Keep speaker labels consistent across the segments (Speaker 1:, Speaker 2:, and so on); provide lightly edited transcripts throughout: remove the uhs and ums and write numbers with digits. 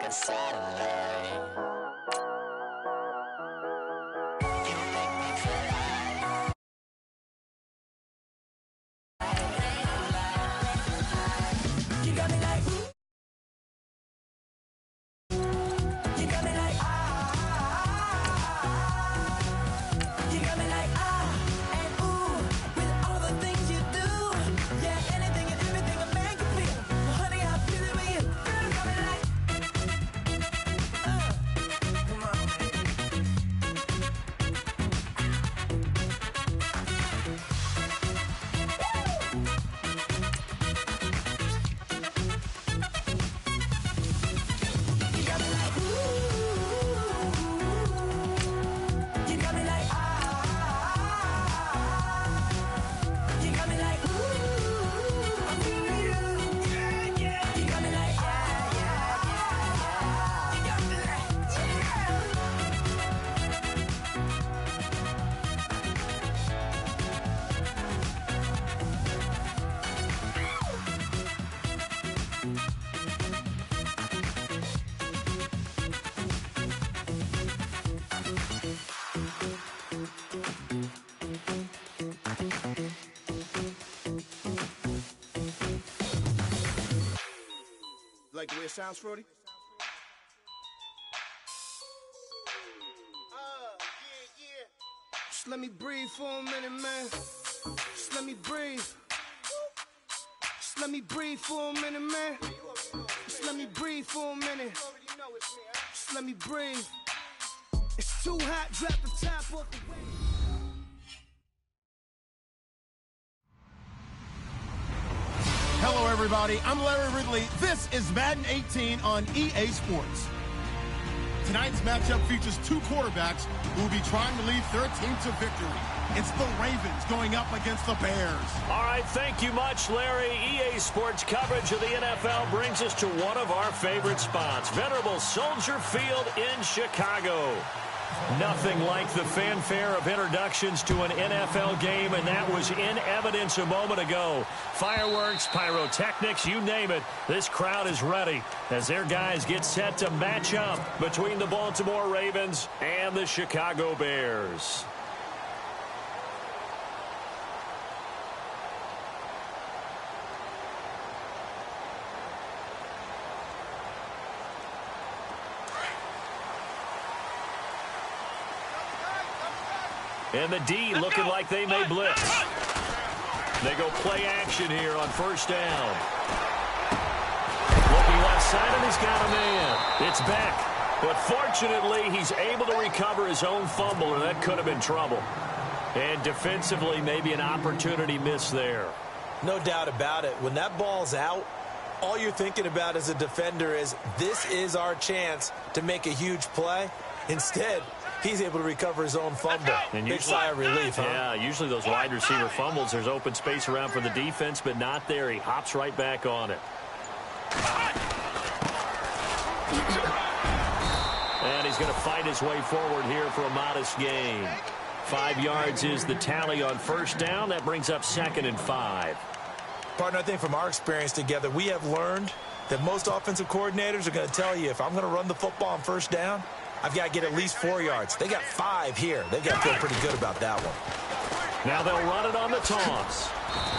Speaker 1: on Saturday. You make me feel like you got me like ooh. You got me like you got me like and ooh with all the things you do. Yeah, anything and everything I make you feel. Well, honey, I feel it with you. Girl, you got me like come on. You got me like ooh. You got me like you got me like ooh. I feel you. Yeah, yeah. You got me like you got me like
Speaker 2: Like the way it sounds, Frody? Yeah. Just let me breathe for a minute, man. Just let me breathe. Just let me breathe for a minute, man. Just let me breathe for a minute. Just let me breathe. It's too hot, drop the top off the way.
Speaker 3: Hello, everybody. I'm Larry Ridley. This is Madden 18 on EA Sports. Tonight's matchup features two quarterbacks who will be trying to lead their team to victory. It's the Ravens going up against the Bears.
Speaker 4: All right, thank you much, Larry. EA Sports coverage of the NFL brings us to one of our favorite spots, venerable Soldier Field in Chicago. Nothing like the fanfare of introductions to an NFL game, and that was in evidence a moment ago. Fireworks, pyrotechnics, you name it. This crowd is ready as their guys get set to match up between the Baltimore Ravens and the Chicago Bears. And the D looking like they may blitz. They go play action here on first down. Looking left side, and he's got a man. It's Beck. But fortunately, he's able to recover his own fumble, or that could have been trouble. And defensively, maybe an opportunity missed there.
Speaker 5: No doubt about it. When that ball's out, all you're thinking about as a defender is, this is our chance to make a huge play. Instead, he's able to recover his own fumble. And big sigh of relief, huh?
Speaker 4: Yeah, usually those wide receiver fumbles, there's open space around for the defense, but not there. He hops right back on it. And he's going to fight his way forward here for a modest gain. 5 yards is the tally on first down. That brings up 2nd and 5.
Speaker 5: Partner, I think from our experience together, we have learned that most offensive coordinators are going to tell you, if I'm going to run the football on first down, I've got to get at least 4 yards. They got 5 here. They've got to feel pretty good about that one.
Speaker 4: Now they'll run it on the toss.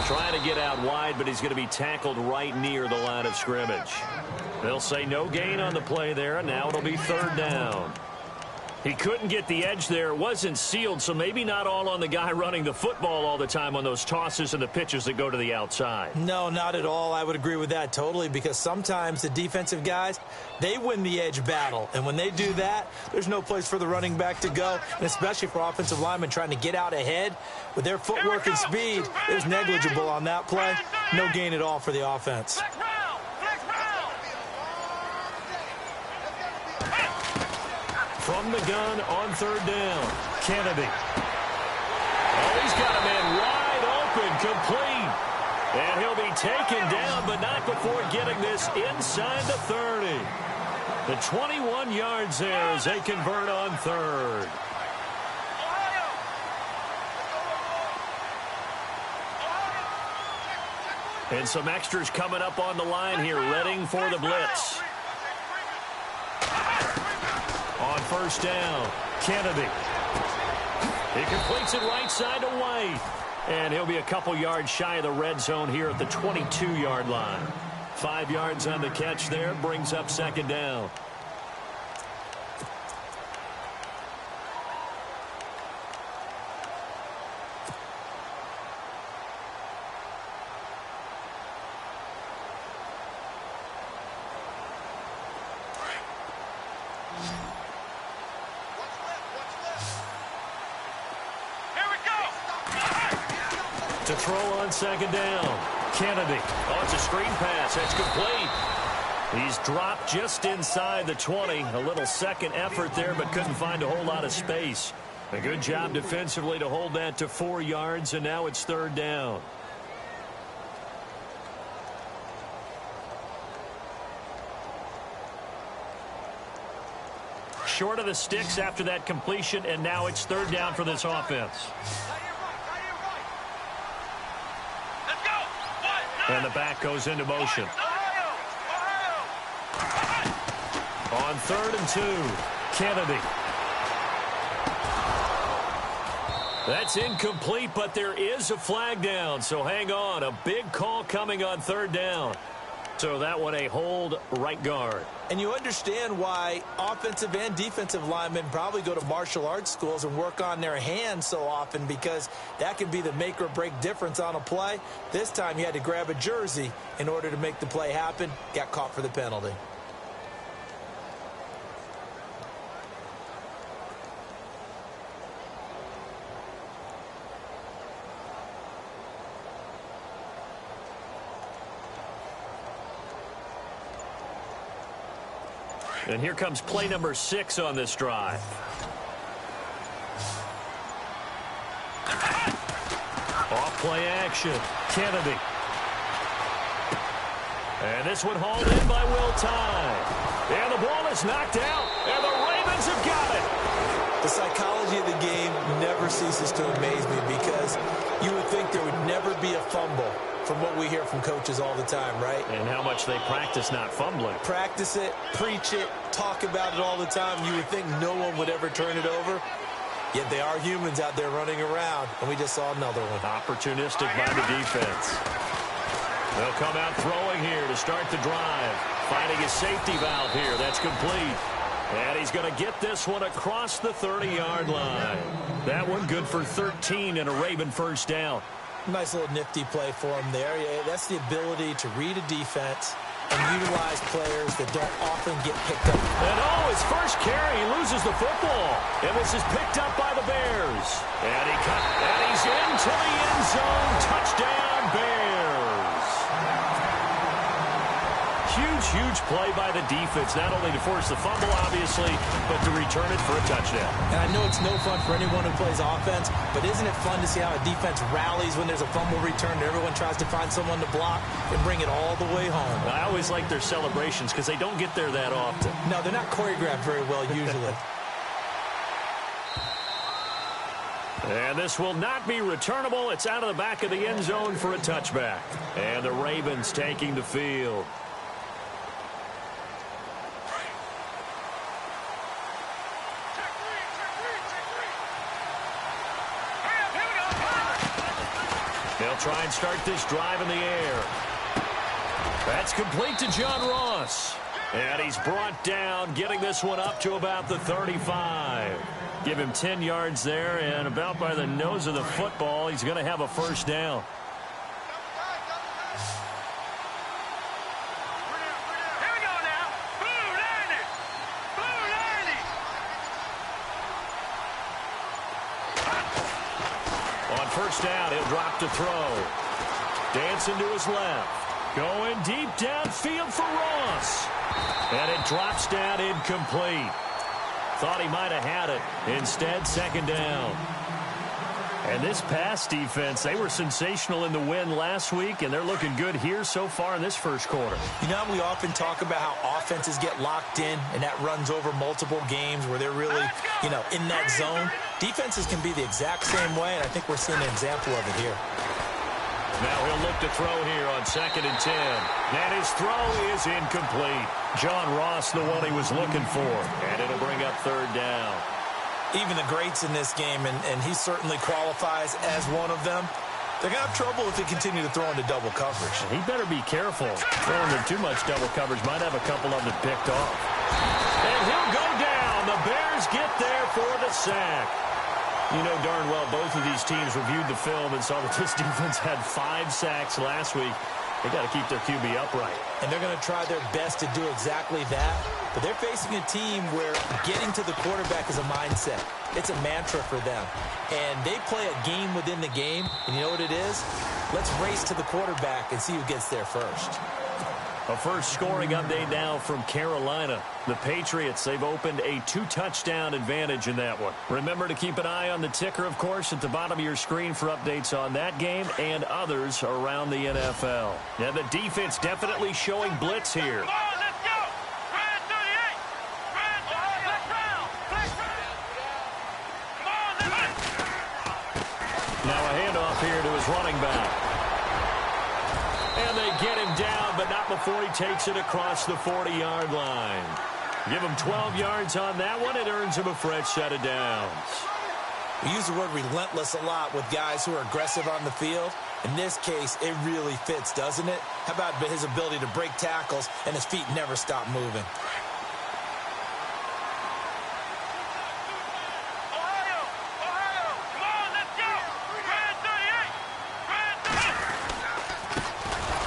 Speaker 4: Trying to get out wide, but he's going to be tackled right near the line of scrimmage. They'll say no gain on the play there, and now it'll be 3rd down. He couldn't get the edge there. It wasn't sealed, so maybe not all on the guy running the football all the time on those tosses and the pitches that go to the outside.
Speaker 5: No, not at all. I would agree with that totally, because sometimes the defensive guys, they win the edge battle. And when they do that, there's no place for the running back to go, and especially for offensive linemen trying to get out ahead. With their footwork and speed, it was negligible on that play. No gain at all for the offense.
Speaker 4: From the gun on 3rd down, Kennedy. Oh, he's got a man wide open, complete. And he'll be taken down, but not before getting this inside the 30. The 21 yards there as they convert on 3rd. And some extras coming up on the line here, readying for the blitz. first down. Kennedy. He completes it right side to White. And he'll be a couple yards shy of the red zone here at the 22-yard line. 5 yards on the catch there, brings up second down. To throw on second down. Kennedy. Oh, it's a screen pass. That's complete. He's dropped just inside the 20. A little second effort there, but couldn't find a whole lot of space. A good job defensively to hold that to 4 yards, and now it's third down. Short of the sticks after that completion, and now it's third down for this offense. And the back goes into motion. On 3rd and 2, Kennedy. That's incomplete, but there is a flag down, so hang on. A big call coming on third down. So that one a hold right guard.
Speaker 5: And you understand why offensive and defensive linemen probably go to martial arts schools and work on their hands so often, because that can be the make or break difference on a play. This time he had to grab a jersey in order to make the play happen. Got caught for the penalty.
Speaker 4: And here comes play number 6 on this drive. Off play action. Kennedy. And this one hauled in by Will Tye. And the ball is knocked out. And the Ravens have got it.
Speaker 5: The psychology of the game never ceases to amaze me, because you would think there would never be a fumble from what we hear from coaches all the time, right?
Speaker 4: And how much they practice not fumbling.
Speaker 5: Practice it, preach it, talk about it all the time. You would think no one would ever turn it over. Yet they are humans out there running around, and we just saw another one.
Speaker 4: Opportunistic by the defense. They'll come out throwing here to start the drive. Finding his safety valve here. That's complete. And he's going to get this one across the 30-yard line. That one good for 13 and a Raven first down.
Speaker 5: Nice little nifty play for him there. Yeah, that's the ability to read a defense and utilize players that don't often get picked up.
Speaker 4: And oh, his first carry, he loses the football. And this is picked up by the Bears. And he's into the end zone. Touchdown, Bears. Huge play by the defense, not only to force the fumble, obviously, but to return it for a touchdown.
Speaker 5: And I know it's no fun for anyone who plays offense, but isn't it fun to see how a defense rallies when there's a fumble return and everyone tries to find someone to block and bring it all the way home?
Speaker 4: I always like their celebrations because they don't get there that often.
Speaker 5: No, they're not choreographed very well usually.
Speaker 4: And this will not be returnable. It's out of the back of the end zone for a touchback. And the Ravens taking the field. They'll try and start this drive in the air. That's complete to John Ross. And he's brought down, getting this one up to about the 35. Give him 10 yards there, and about by the nose of the football, he's going to have a first down.
Speaker 6: Here we go now. Blue 90. Blue 90.
Speaker 4: On first down, he'll drop to throw. Dancing to his left. Going deep downfield for Ross. And it drops down incomplete. Thought he might have had it. Instead, second down. And this pass defense, they were sensational in the win last week, and they're looking good here so far in this first quarter.
Speaker 5: You know, we often talk about how offenses get locked in, and that runs over multiple games where they're really, in that zone. Defenses can be the exact same way, and I think we're seeing an example of it here.
Speaker 4: Now he'll look to throw here on 2nd and 10. And his throw is incomplete. John Ross, the one he was looking for. And it'll bring up up third down.
Speaker 5: Even the greats in this game, and he certainly qualifies as one of them, they're going to have trouble if they continue to throw into double coverage.
Speaker 4: He better be careful. Throwing into too much double coverage might have a couple of them picked off. And he'll go down. The Bears get there for the sack. You know darn well both of these teams reviewed the film and saw that this defense had 5 sacks last week. They got to keep their QB upright.
Speaker 5: And they're going to try their best to do exactly that. But they're facing a team where getting to the quarterback is a mindset. It's a mantra for them. And they play a game within the game. And you know what it is? Let's race to the quarterback and see who gets there first.
Speaker 4: A first scoring update now from Carolina. The Patriots, they've opened a 2-touchdown advantage in that one. Remember to keep an eye on the ticker, of course, at the bottom of your screen for updates on that game and others around the NFL. And the defense definitely showing blitz here. Now a handoff here to his running back. And they get him down, but not before he takes it across the 40-yard line. Give him 12 yards on that one. It earns him a fresh set of downs.
Speaker 5: We use the word relentless a lot with guys who are aggressive on the field. In this case, it really fits, doesn't it? How about his ability to break tackles and his feet never stop moving?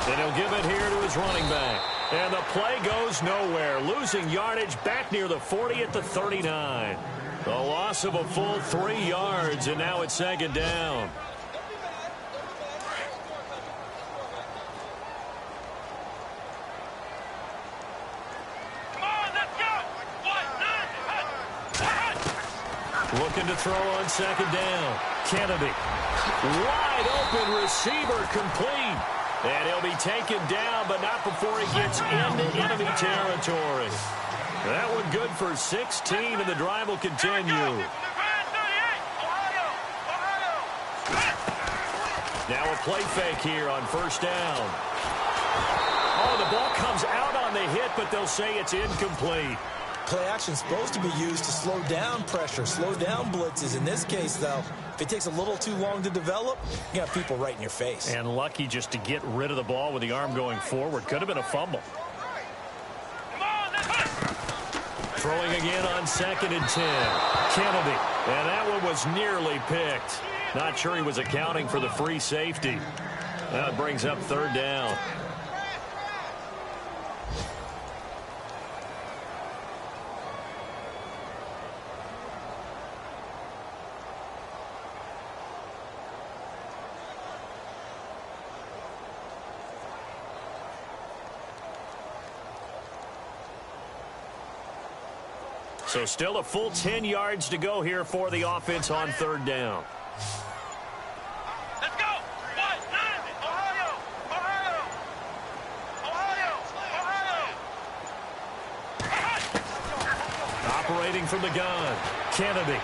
Speaker 4: And he'll give it here to his running back. And the play goes nowhere. Losing yardage back near the 40 at the 39. The loss of a full 3 yards, and now it's second down. Looking to throw on second down. Kennedy. Wide open receiver complete. And he'll be taken down, but not before he gets into enemy territory. That one good for 16, and the drive will continue. Now a play fake here on first down. Oh, the ball comes out on the hit, but they'll say it's incomplete.
Speaker 5: Play action is supposed to be used to slow down pressure, slow down blitzes. In this case, though, if it takes a little too long to develop, you got people right in your face.
Speaker 4: And lucky just to get rid of the ball with the arm going forward. Could have been a fumble. Throwing again on second and 10. Kennedy. And that one was nearly picked. Not sure he was accounting for the free safety. That brings up third down. So still a full 10 yards to go here for the offense on third down.
Speaker 6: Let's go! Ohio!
Speaker 4: Operating from the gun. Kennedy.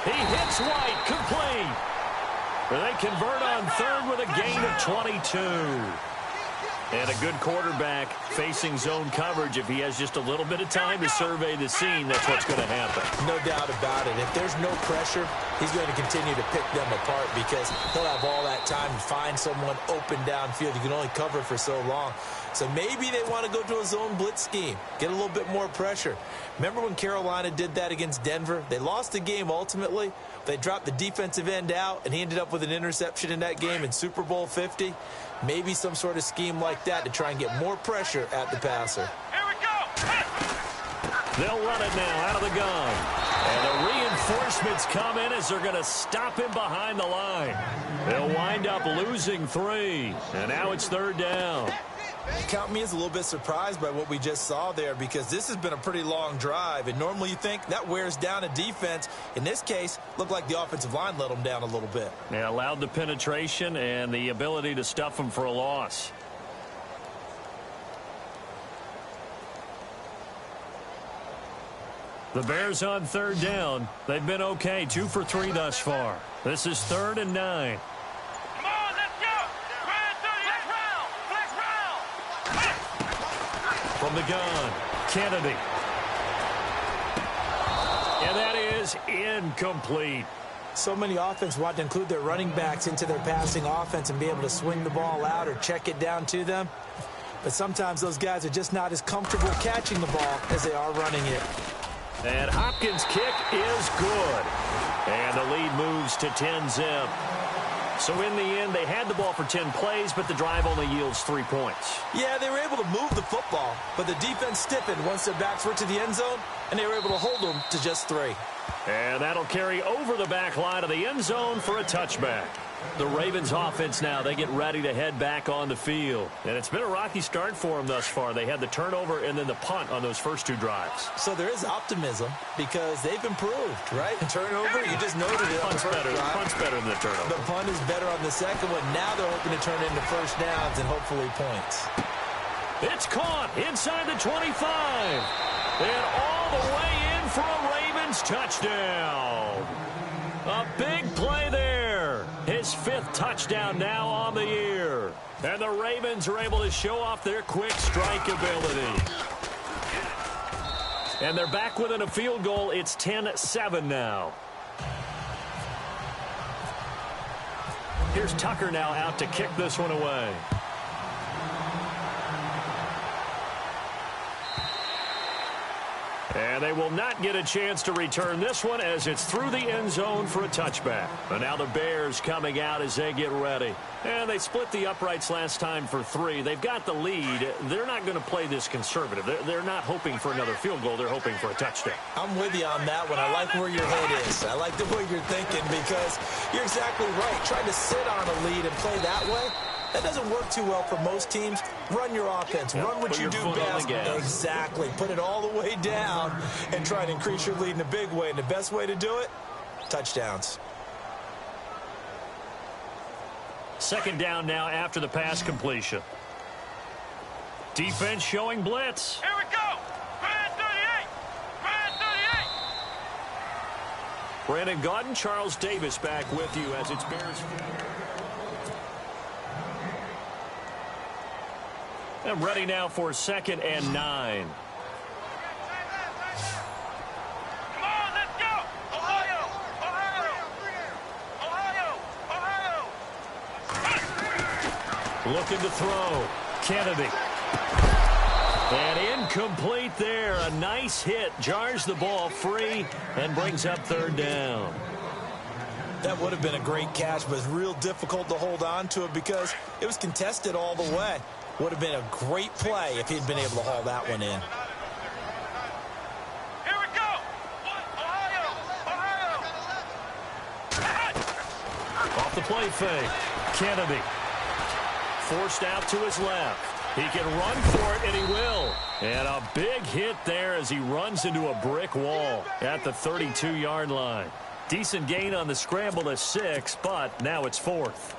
Speaker 4: He hits White, complete. They convert on third with a gain of 22. And a good quarterback facing zone coverage. If he has just a little bit of time to survey the scene, that's what's going to happen.
Speaker 5: No doubt about it. If there's no pressure, he's going to continue to pick them apart because he'll have all that time to find someone open downfield. You can only cover for so long. So maybe they want to go to a zone blitz scheme, get a little bit more pressure. Remember when Carolina did that against Denver? They lost the game ultimately. They dropped the defensive end out, and he ended up with an interception in that game in Super Bowl 50. Maybe some sort of scheme like that to try and get more pressure at the passer.
Speaker 6: Here we go!
Speaker 4: They'll run it now out of the gun. And the reinforcements come in as they're going to stop him behind the line. They'll wind up losing 3. And now it's third down.
Speaker 5: Count me as a little bit surprised by what we just saw there because this has been a pretty long drive. And normally you think that wears down a defense. In this case, looked like the offensive line let them down a little bit.
Speaker 4: Yeah, allowed the penetration and the ability to stuff them for a loss. The Bears on third down. They've been okay, 2 for 3 thus far. This is 3rd and 9.
Speaker 6: Come on, let's go!
Speaker 4: From the gun, Kennedy. And that is incomplete.
Speaker 5: So many offense want to include their running backs into their passing offense and be able to swing the ball out or check it down to them. But sometimes those guys are just not as comfortable catching the ball as they are running it.
Speaker 4: And Hopkins' kick is good. And the lead moves to 10-zip. So in the end, they had the ball for 10 plays, but the drive only yields 3 points.
Speaker 5: Yeah, they were able to move the football, but the defense stiffened once their backs were to the end zone, and they were able to hold them to just 3.
Speaker 4: And that'll carry over the back line of the end zone for a touchback. The Ravens offense now, they get ready to head back on the field. And it's been a rocky start for them thus far. They had the turnover and then the punt on those first 2 drives.
Speaker 5: So there is optimism because they've improved, right? Turnover, you just noted it.
Speaker 4: Punt's better than the turnover.
Speaker 5: The punt is better on the second one. Now they're hoping to turn into first downs and hopefully points.
Speaker 4: It's caught inside the 25. And all the way in for a Ravens touchdown. A big play there. His 5th touchdown now on the year. And the Ravens are able to show off their quick strike ability. And they're back within a field goal. It's 10-7 now. Here's Tucker now out to kick this one away. And they will not get a chance to return this one as it's through the end zone for a touchback. And now the Bears coming out as they get ready. And they split the uprights last time for 3. They've got the lead. They're not going to play this conservative. They're not hoping for another field goal. They're hoping for a touchdown.
Speaker 5: I'm with you on that one. I like where your head is. I like the way you're thinking because you're exactly right. Trying to sit on a lead and play that way, that doesn't work too well for most teams. Run your offense.
Speaker 4: Yep,
Speaker 5: run what you do best. Exactly. Put it all the way down and try to increase your lead in a big way. And the best way to do it, touchdowns.
Speaker 4: Second down now after the pass completion. Defense showing blitz.
Speaker 6: Here we go. Brand 38. Brand 38.
Speaker 4: Brandon Gaudin, Charles Davis back with you as it's Bears. I'm ready now for 2nd and 9.
Speaker 6: Come on, let's go. Ohio.
Speaker 4: Looking to throw. Kennedy. And incomplete there. A nice hit. Jars the ball free and brings up 3rd down.
Speaker 5: That would have been a great catch, but it's real difficult to hold on to it because it was contested all the way. Would have been a great play if he'd been able to haul that one in.
Speaker 6: Here we go. Ohio.
Speaker 4: Off the play fake. Kennedy. Forced out to his left. He can run for it, and he will. And a big hit there as he runs into a brick wall at the 32-yard line. Decent gain on the scramble to 6, but now it's 4th.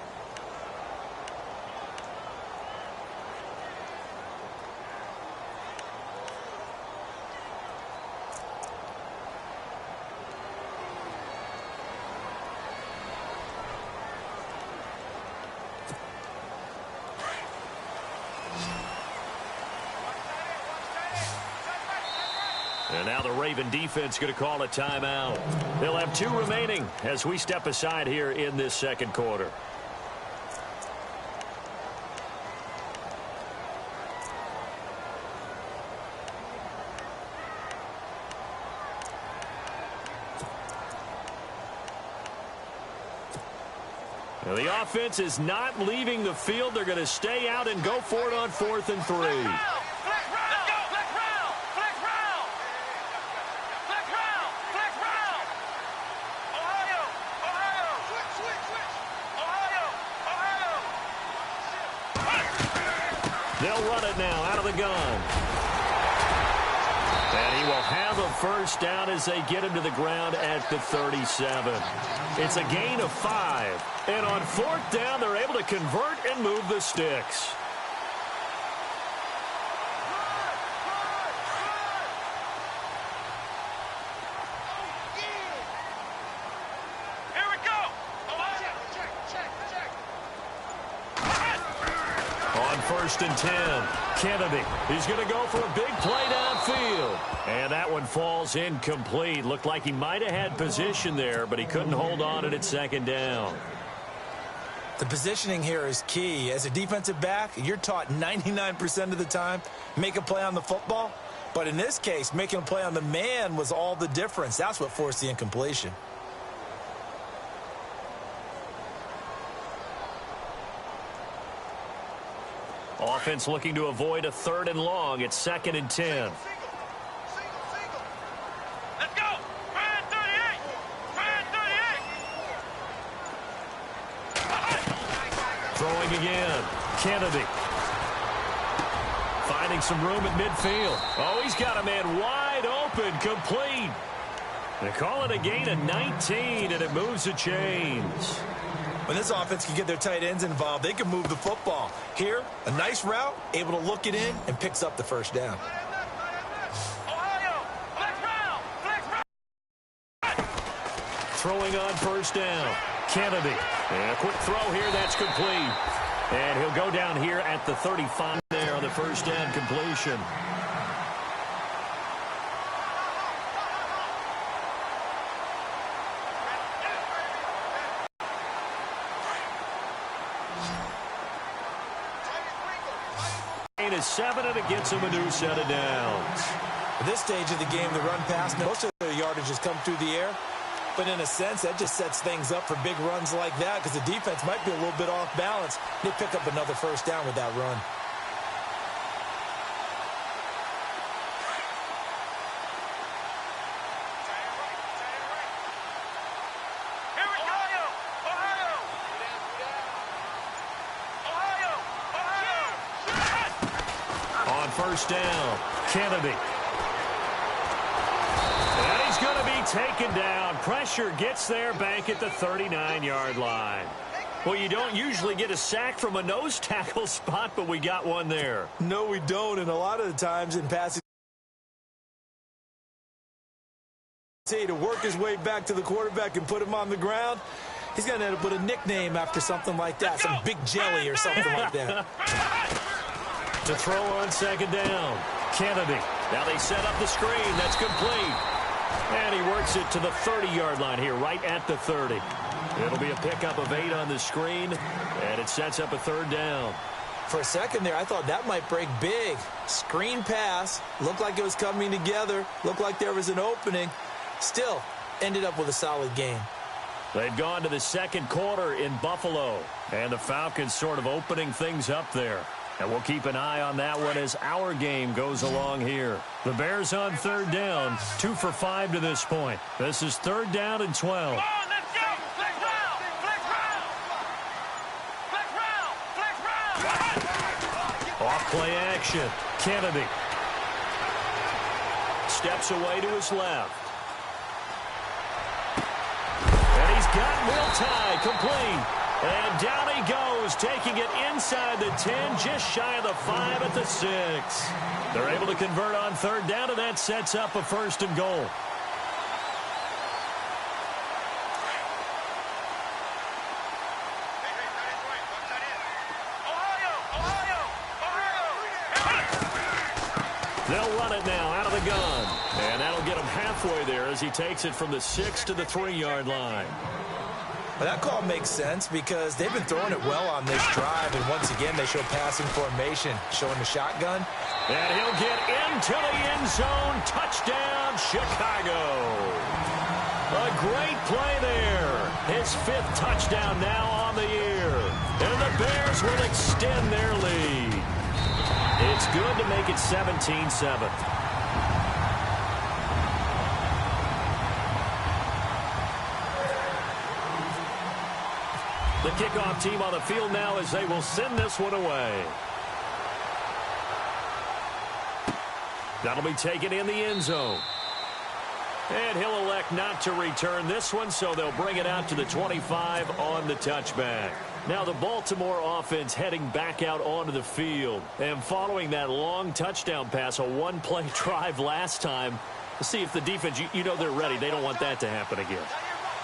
Speaker 4: And now the Raven defense going to call a timeout. They'll have 2 remaining as we step aside here in this second quarter. Now the offense is not leaving the field. They're going to stay out and go for it on 4th and 3. They'll run it now out of the gun. And he will have a first down as they get him to the ground at the 37. It's a gain of 5. And on 4th down, they're able to convert and move the sticks. First and 10. Kennedy. He's going to go for a big play downfield. And that one falls incomplete. Looked like he might have had position there, but he couldn't hold on at second down.
Speaker 5: The positioning here is key. As a defensive back, you're taught 99% of the time, make a play on the football. But in this case, making a play on the man was all the difference. That's what forced the incompletion.
Speaker 4: Offense looking to avoid a 3rd and long. It's 2nd and 10.
Speaker 6: Let's go! Ryan 38! Ryan 38!
Speaker 4: Throwing again. Kennedy. Finding some room at midfield. Oh, he's got a man wide open. Complete. They call it a gain of 19, and it moves the chains.
Speaker 5: When this offense can get their tight ends involved, they can move the football. Here, a nice route, able to look it in, and picks up the 1st down.
Speaker 6: Ohio! Flex round! Flex round!
Speaker 4: Throwing on 1st down. Kennedy. And a quick throw here. That's complete. And he'll go down here at the 35 there on the 1st down completion. Is 7, and it gets him a new set of downs.
Speaker 5: At this stage of the game, the run pass, most of the yardage has come through the air. But in a sense, that just sets things up for big runs like that because the defense might be a little bit off balance. They pick up another 1st down with that run.
Speaker 4: On 1st down, Kennedy. And he's going to be taken down. Pressure gets there back at the 39-yard line. Well, you don't usually get a sack from a nose tackle spot, but we got one there.
Speaker 5: No, we don't. And a lot of the times in passing, to work his way back to the quarterback and put him on the ground, he's going to end up with a nickname after something like that, some Big Jelly or something like that.
Speaker 4: To throw on 2nd down, Kennedy. Now they set up the screen. That's complete. And he works it to the 30-yard line here, right at the 30. It'll be a pickup of 8 on the screen, and it sets up a 3rd down.
Speaker 5: For a second there, I thought that might break big. Screen pass, looked like it was coming together, looked like there was an opening. Still, ended up with a solid game.
Speaker 4: They've gone to the 2nd quarter in Buffalo, and the Falcons sort of opening things up there. And we'll keep an eye on that one as our game goes along here. The Bears on 3rd down, 2 for 5 to this point. This is 3rd down and 12.
Speaker 6: Come on, let's go! Flex round! Flex round! Flex round! Flex round!
Speaker 4: Off play action. Kennedy. Steps away to his left. And he's got Will Tye complete. And down he goes, taking it inside the 10, just shy of the 5 at the 6. They're able to convert on 3rd down, and that sets up a 1st and goal. They'll run it now out of the gun. And that'll get him halfway there as he takes it from the 6 to the 3-yard line.
Speaker 5: Well, that call makes sense because they've been throwing it well on this drive, and once again they show passing formation, showing the shotgun.
Speaker 4: And he'll get into the end zone. Touchdown, Chicago. A great play there. His 5th touchdown now on the year. And the Bears will extend their lead. It's good to make it 17-7. The kickoff team on the field now as they will send this one away. That'll be taken in the end zone. And he'll elect not to return this one, so they'll bring it out to the 25 on the touchback. Now the Baltimore offense heading back out onto the field. And following that long touchdown pass, a one-play drive last time, to see if the defense, you know they're ready. They don't want that to happen again.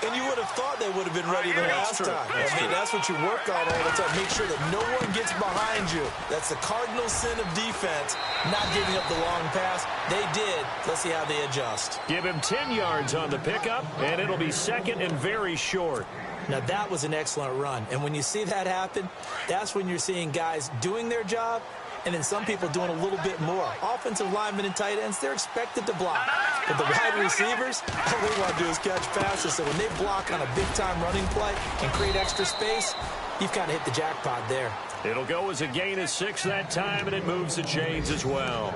Speaker 5: And you would have thought they would have been ready the last time. I mean, that's what you work on all the time. Make sure that no one gets behind you. That's the cardinal sin of defense, not giving up the long pass. They did. Let's see how they adjust.
Speaker 4: Give him 10 yards on the pickup, and it'll be second and very short.
Speaker 5: Now, that was an excellent run. And when you see that happen, that's when you're seeing guys doing their job and then some people doing a little bit more. Offensive linemen and tight ends, they're expected to block. But the wide receivers, all they want to do is catch passes. So when they block on a big-time running play and create extra space, you've kind of hit the jackpot there.
Speaker 4: It'll go as a gain of 6 that time, and it moves the chains as well.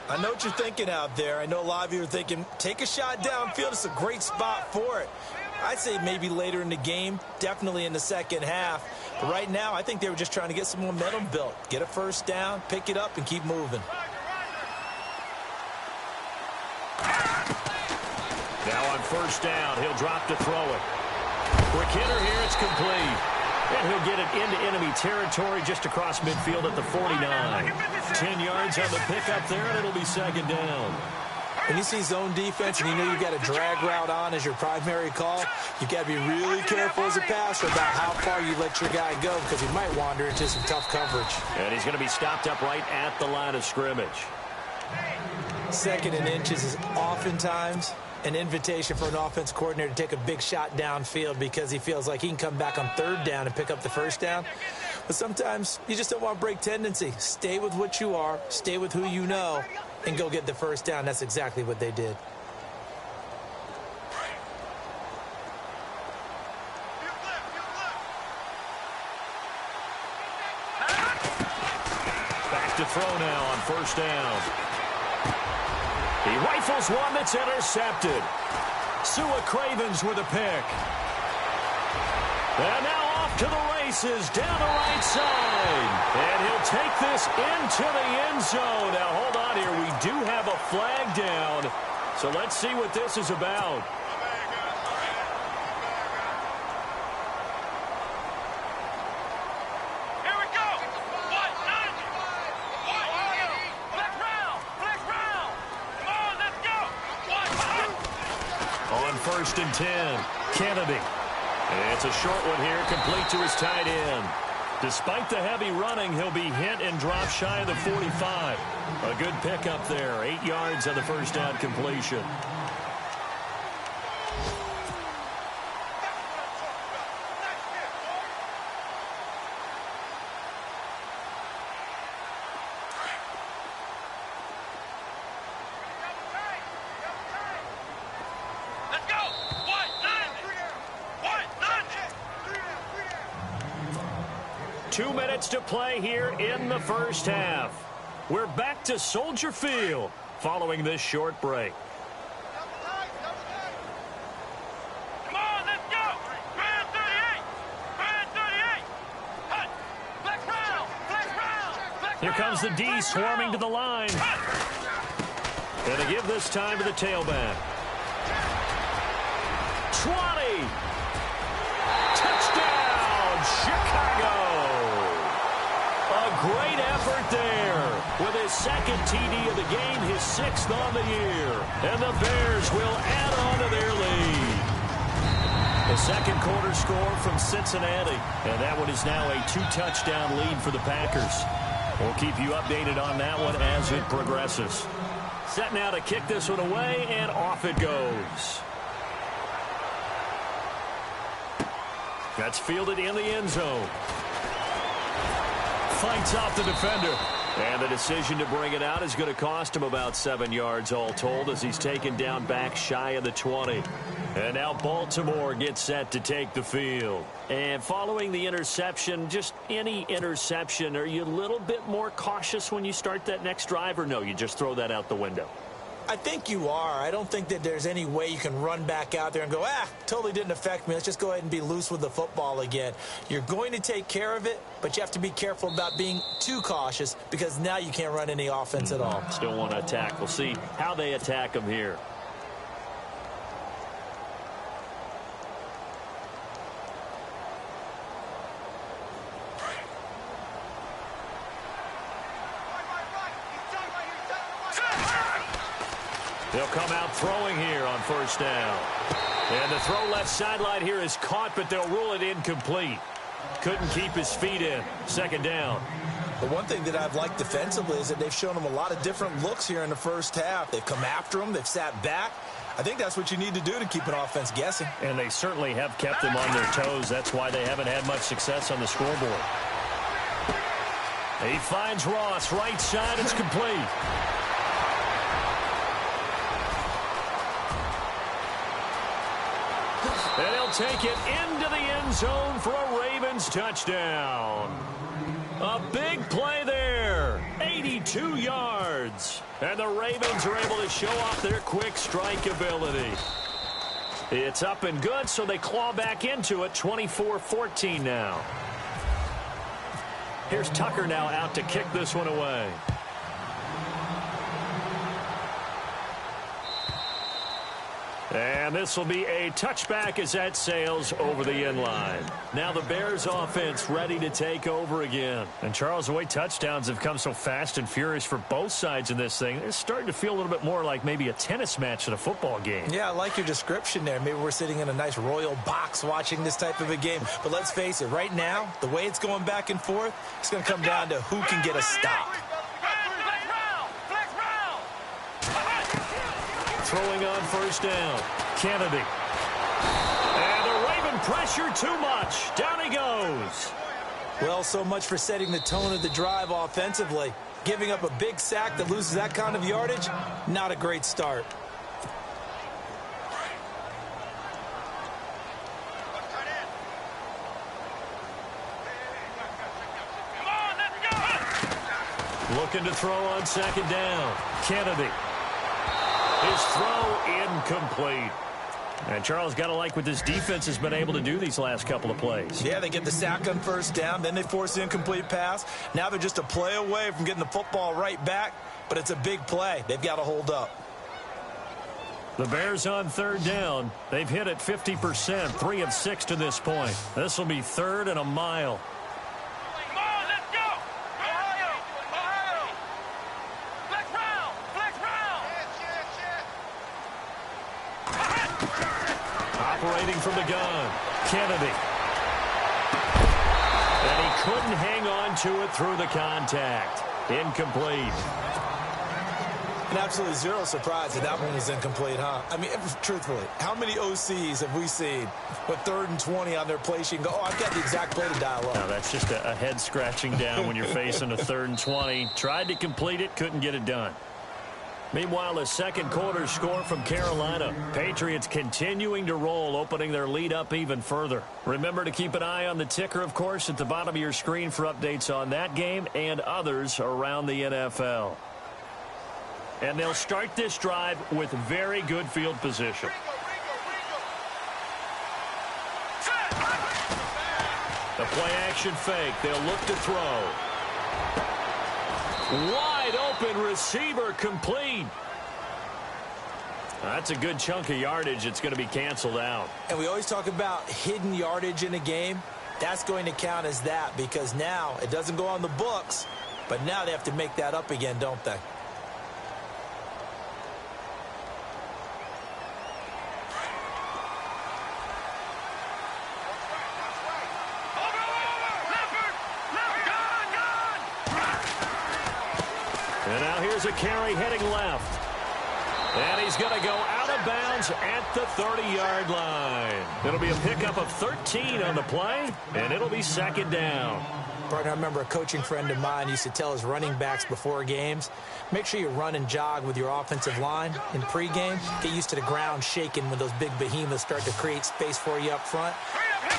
Speaker 5: I know what you're thinking out there. I know a lot of you are thinking, take a shot downfield. It's a great spot for it. I'd say maybe later in the game, definitely in the second half. But right now, I think they were just trying to get some momentum built. Get a first down, pick it up, and keep moving.
Speaker 4: Now on first down, he'll drop to throw it. Quick hitter here, it's complete. And he'll get it into enemy territory just across midfield at the 49. 10 yards on the pickup there, and it'll be second down.
Speaker 5: When you see zone defense and you know you've got a drag route on as your primary call, you've got to be really careful as a passer about how far you let your guy go because he might wander into some tough coverage.
Speaker 4: And he's going to be stopped up right at the line of scrimmage.
Speaker 5: Second and inches is oftentimes an invitation for an offense coordinator to take a big shot downfield because he feels like he can come back on third down and pick up the first down. But sometimes you just don't want to break tendency. Stay with what you are, stay with who you know, and go get the first down. That's exactly what they did.
Speaker 4: Back to throw now on first down. He rifles one that's intercepted. Sua Cravens with a pick. And now off to the races down the right side. And he'll take this into the end zone. Now, hold on here. We do have a flag down. So let's see what this is about.
Speaker 6: Here we go. What? Nine. What? Flex round. Flex round. Come on, let's go. What?
Speaker 4: On first and 10, Kennedy. It's a short one here, complete to his tight end. Despite the heavy running, he'll be hit and drop shy of the 45. A good pickup there, 8 yards on the first down completion.
Speaker 6: Let's go. What? Nine. What? Nine.
Speaker 4: 2 minutes to play here in the first half. We're back to Soldier Field following this short break.
Speaker 6: Come on, let's go. Grand 38. Grand 38. Hut. Flex round. Flex round. Flex
Speaker 4: Here comes the D swarming to the line. And to give this time to the tailback. 20. Touchdown, Chicago. A great effort there. With his second TD of the game, his 6th on the year. And the Bears will add on to their lead. The second quarter score from Cincinnati. And that one is now a 2-touchdown lead for the Packers. We'll keep you updated on that one as it progresses. Set now to kick this one away, and off it goes. That's fielded in the end zone. Fights off the defender. And the decision to bring it out is going to cost him about 7 yards all told as he's taken down back shy of the 20. And now Baltimore gets set to take the field. And following the interception, just any interception, are you a little bit more cautious when you start that next drive, or no, you just throw that out the window?
Speaker 5: I think you are. I don't think that there's any way you can run back out there and go, totally didn't affect me. Let's just go ahead and be loose with the football again. You're going to take care of it, but you have to be careful about being too cautious because now you can't run any offense at all.
Speaker 4: Still want to attack. We'll see how they attack him here. They'll come out throwing here on first down. And the throw left sideline here is caught, but they'll rule it incomplete. Couldn't keep his feet in. Second down.
Speaker 5: The one thing that I've liked defensively is that they've shown him a lot of different looks here in the first half. They've come after him. They've sat back. I think that's what you need to do to keep an offense guessing.
Speaker 4: And they certainly have kept them on their toes. That's why they haven't had much success on the scoreboard. He finds Ross, right side. It's complete. And he'll take it into the end zone for a Ravens touchdown. A big play there. 82 yards. And the Ravens are able to show off their quick strike ability. It's up and good, so they claw back into it. 24-14 now. Here's Tucker now out to kick this one away. And this will be a touchback as that sails over the end line. Now the Bears offense ready to take over again. And Charles, the way touchdowns have come so fast and furious for both sides in this thing, it's starting to feel a little bit more like maybe a tennis match than a football game.
Speaker 5: Yeah, I like your description there. Maybe we're sitting in a nice royal box watching this type of a game. But let's face it, right now, the way it's going back and forth, it's going to come down to who can get a stop.
Speaker 4: Throwing on first down. Kennedy. And the Raven pressure too much. Down he goes.
Speaker 5: Well, so much for setting the tone of the drive offensively. Giving up a big sack that loses that kind of yardage, not a great start.
Speaker 4: Looking to throw on second down. Kennedy. His throw incomplete. And Charles, got to like what this defense has been able to do these last couple of plays.
Speaker 5: Yeah, they get the sack on first down, then they force the incomplete pass. Now they're just a play away from getting the football right back, but it's a big play. They've got to hold up.
Speaker 4: The Bears on third down. They've hit it 50%, 3 of 6 to this point. This will be 3rd and a mile. Operating from the gun, Kennedy. And he couldn't hang on to it through the contact. Incomplete.
Speaker 5: And absolutely zero surprise that one was incomplete, huh? I mean, truthfully, how many OCs have we seen with 3rd and 20 on their play sheet and go, oh, I've got the exact play to dial up?
Speaker 4: No, that's just a head scratching down when you're facing a 3rd and 20. Tried to complete it, couldn't get it done. Meanwhile, a second quarter score from Carolina. Patriots continuing to roll, opening their lead up even further. Remember to keep an eye on the ticker, of course, at the bottom of your screen for updates on that game and others around the NFL. And they'll start this drive with very good field position. The play-action fake. They'll look to throw. Wide open receiver complete. That's a good chunk of yardage. It's going to be canceled out.
Speaker 5: And we always talk about hidden yardage in a game. That's going to count as that because now it doesn't go on the books, but now they have to make that up again, don't they?
Speaker 4: And now here's a carry heading left. And he's going to go out of bounds at the 30-yard line. It'll be a pickup of 13 on the play, and it'll be 2nd down.
Speaker 5: Partner, I remember a coaching friend of mine used to tell his running backs before games, make sure you run and jog with your offensive line in pregame. Get used to the ground shaking when those big behemoths start to create space for you up front.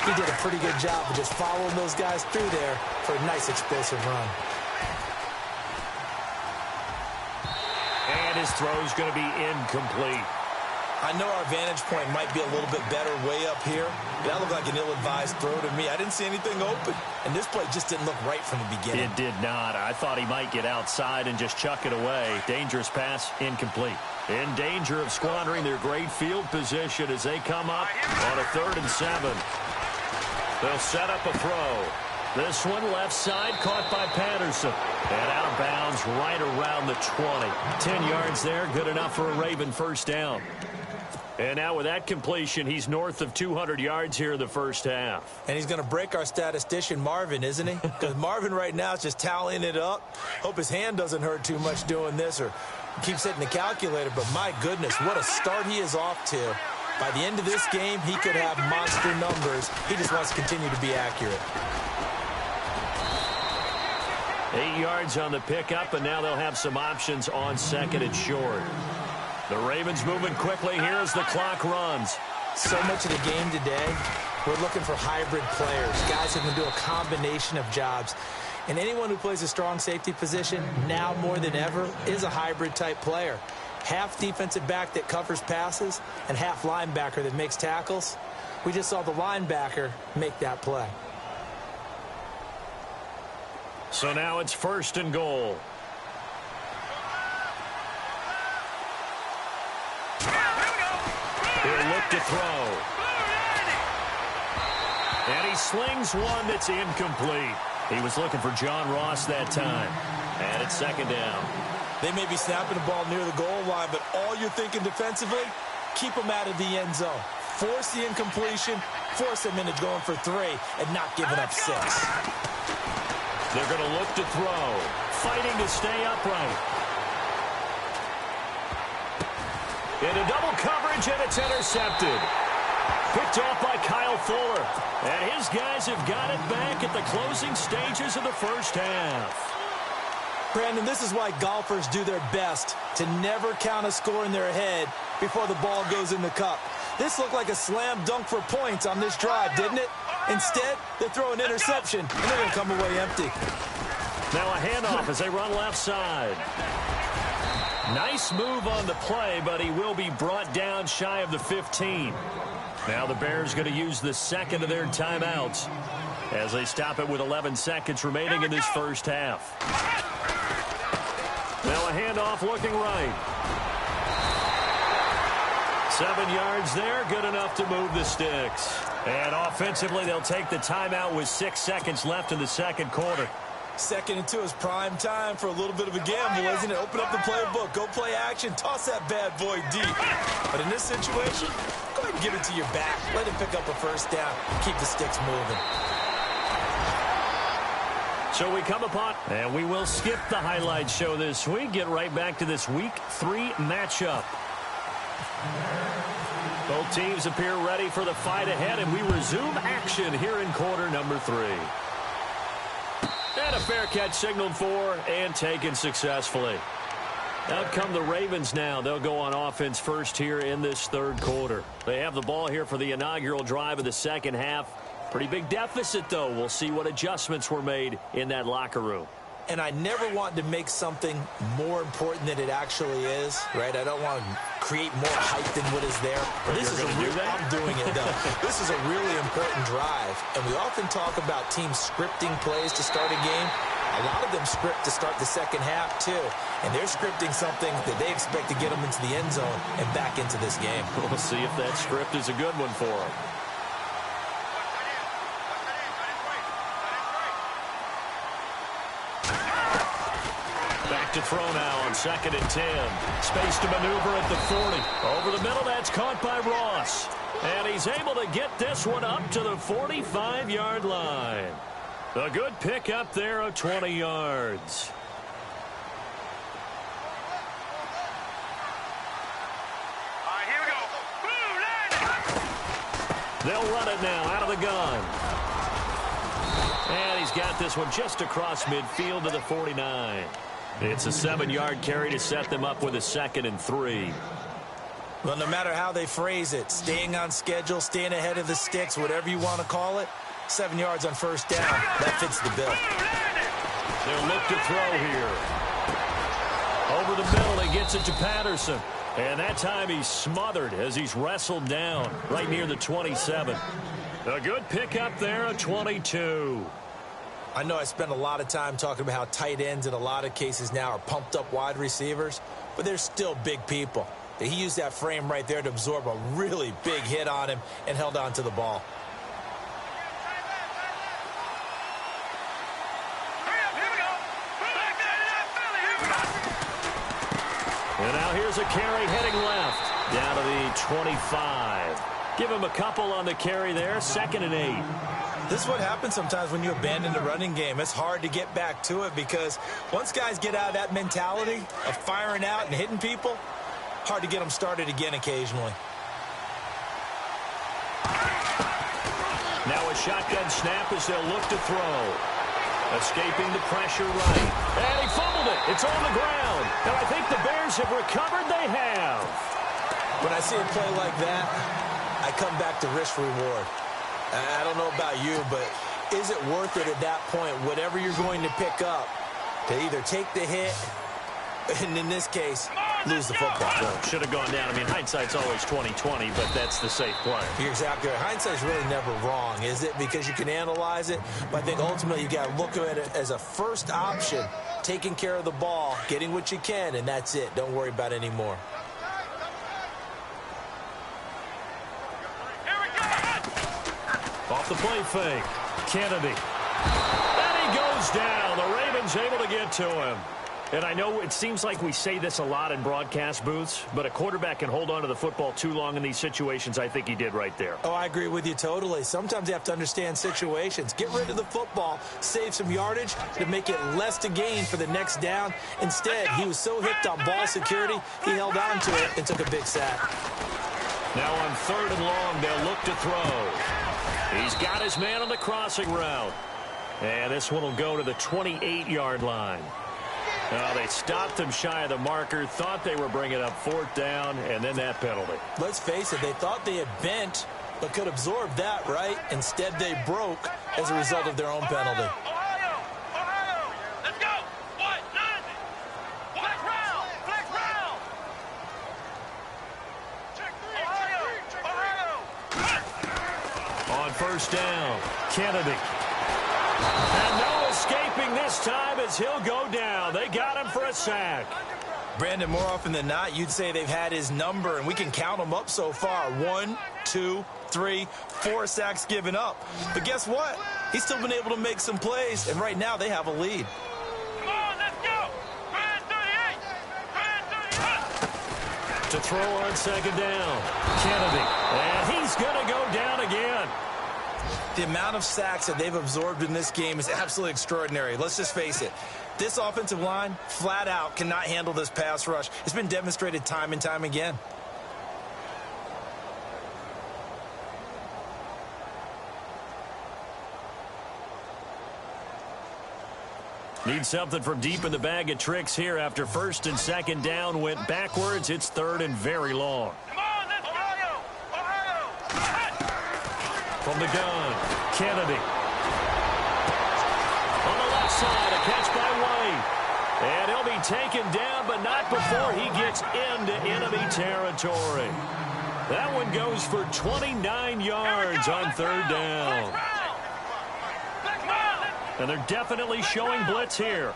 Speaker 5: He did a pretty good job of just following those guys through there for a nice explosive run.
Speaker 4: And his throw's going to be incomplete.
Speaker 5: I know our vantage point might be a little bit better way up here. That looked like an ill-advised throw to me. I didn't see anything open. And this play just didn't look right from the beginning.
Speaker 4: It did not. I thought he might get outside and just chuck it away. Dangerous pass, incomplete. In danger of squandering their great field position as they come up on a 3rd and 7. They'll set up a throw. This one left side, caught by Patterson. And out of bounds right around the 20. 10 yards there, good enough for a Raven first down. And now with that completion, he's north of 200 yards here in the first half.
Speaker 5: And he's going to break our statistician, Marvin, isn't he? Because Marvin right now is just tallying it up. Hope his hand doesn't hurt too much doing this or keeps hitting the calculator. But my goodness, what a start he is off to. By the end of this game, he could have monster numbers. He just wants to continue to be accurate.
Speaker 4: 8 yards on the pickup, and now they'll have some options on second and short. The Ravens moving quickly here as the clock runs.
Speaker 5: So much of the game today, we're looking for hybrid players, guys who can do a combination of jobs. And anyone who plays a strong safety position, now more than ever, is a hybrid-type player. Half defensive back that covers passes and half linebacker that makes tackles. We just saw the linebacker make that play.
Speaker 4: So now it's first and goal. He'll look to throw. And he slings one that's incomplete. He was looking for John Ross that time. And it's second down.
Speaker 5: They may be snapping the ball near the goal line, but all you're thinking defensively, keep them out of the end zone. Force the incompletion, force them into going for 3, and not giving up 6.
Speaker 4: They're going to look to throw. Fighting to stay upright. Into double coverage, and it's intercepted. Picked off by Kyle Fuller. And his guys have got it back at the closing stages of the first half.
Speaker 5: Brandon, this is why golfers do their best to never count a score in their head before the ball goes in the cup. This looked like a slam dunk for points on this drive, didn't it? Instead, they throw an interception, and they're going to come away empty.
Speaker 4: Now a handoff as they run left side. Nice move on the play, but he will be brought down shy of the 15. Now the Bears going to use the second of their timeouts as they stop it with 11 seconds remaining in this first half. Now a handoff looking right. 7 yards there, good enough to move the sticks. And offensively, they'll take the timeout with 6 seconds left in the second quarter.
Speaker 5: 2nd and 2 is prime time for a little bit of a gamble, isn't it? Open up the playbook, go play action, toss that bad boy deep. But in this situation, go ahead and give it to your back. Let him pick up a first down. Keep the sticks moving.
Speaker 4: So we come upon, and we will skip the highlight show this week. Get right back to this Week 3 matchup. Both teams appear ready for the fight ahead, and we resume action here in quarter number 3. And a fair catch signaled for and taken successfully. Out come the Ravens now. They'll go on offense first here in this third quarter. They have the ball here for the inaugural drive of the second half. Pretty big deficit, though. We'll see what adjustments were made in that locker room.
Speaker 5: And I never want to make something more important than it actually is, right? I don't want to create more hype than what is there. But this is a real, I'm doing it, though. This is a really important drive. And we often talk about teams scripting plays to start a game. A lot of them script to start the second half, too. And they're scripting something that they expect to get them into the end zone and back into this game.
Speaker 4: We'll see if that script is a good one for them. To throw now on 2nd and 10. Space to maneuver at the 40. Over the middle, that's caught by Ross. And he's able to get this one up to the 45-yard line. A good pickup there of 20 yards.
Speaker 6: All right, here we go.
Speaker 4: They'll run it now out of the gun. And he's got this one just across midfield to the 49. It's a 7-yard carry to set them up with a 2nd and 3.
Speaker 5: Well, no matter how they phrase it, staying on schedule, staying ahead of the sticks, whatever you want to call it, 7 yards on first down, that fits the bill.
Speaker 4: They'll look to throw here. Over the middle, he gets it to Patterson. And that time he's smothered as he's wrestled down right near the 27. A good pickup there, a 22.
Speaker 5: I know I spend a lot of time talking about how tight ends in a lot of cases now are pumped up wide receivers, but they're still big people. He used that frame right there to absorb a really big hit on him and held on to the ball.
Speaker 4: here's a carry heading left. Down to the 25. Give him a couple on the carry there. 2nd and 8.
Speaker 5: This is what happens sometimes when you abandon the running game. It's hard to get back to it because once guys get out of that mentality of firing out and hitting people, hard to get them started again occasionally.
Speaker 4: Now a shotgun snap as they'll look to throw. Escaping the pressure right. And he fumbled it. It's on the ground. And I think the Bears have recovered. They have.
Speaker 5: When I see a play like that, I come back to risk reward. I don't know about you, but is it worth it at that point, whatever you're going to pick up, to either take the hit, and in this case, lose the football?
Speaker 4: Well, should have gone down. I mean, hindsight's always 20/20, but that's the safe play.
Speaker 5: You're exactly right. Hindsight's really never wrong, is it? Because you can analyze it, but I think ultimately you got to look at it as a first option, taking care of the ball, getting what you can, and that's it. Don't worry about it anymore.
Speaker 4: Off the play fake. Kennedy. And he goes down. The Ravens able to get to him. And I know it seems like we say this a lot in broadcast booths, but a quarterback can hold on to the football too long in these situations. I think he did right there.
Speaker 5: Oh, I agree with you totally. Sometimes you have to understand situations. Get rid of the football, save some yardage to make it less to gain for the next down. Instead, he was so hipped on ball security, he held on to it and took a big sack.
Speaker 4: Now on 3rd and long, they'll look to throw. He's got his man on the crossing route. And this one will go to the 28-yard line. They stopped him shy of the marker, thought they were bringing up 4th down, and then that penalty.
Speaker 5: Let's face it, they thought they had bent, but could absorb that, right? Instead, they broke as a result of their own penalty.
Speaker 6: Ohio! Let's go! What? Flex round! Flex round! Ohio!
Speaker 4: On 1st down, Kennedy. And no escaping this time as he'll go down. They got him for a sack.
Speaker 5: Brandon, more often than not, you'd say they've had his number, and we can count them up so far. 1, 2, 3, 4 sacks given up. But guess what? He's still been able to make some plays, and right now they have a lead.
Speaker 6: Come on, let's go! Brand 38! Brand 38!
Speaker 4: To throw on 2nd down, Kennedy. And he's going to go down again.
Speaker 5: The amount of sacks that they've absorbed in this game is absolutely extraordinary. Let's just face it. This offensive line, flat out, cannot handle this pass rush. It's been demonstrated time and time again.
Speaker 4: Need something from deep in the bag of tricks here after 1st and 2nd down went backwards. It's 3rd and very long.
Speaker 6: Come on, let's Ohio!
Speaker 4: From the gun, Kennedy. On the left side, a catch by White. And he'll be taken down, but not before he gets into enemy territory. That one goes for 29 yards on 3rd down. And they're definitely showing blitz here.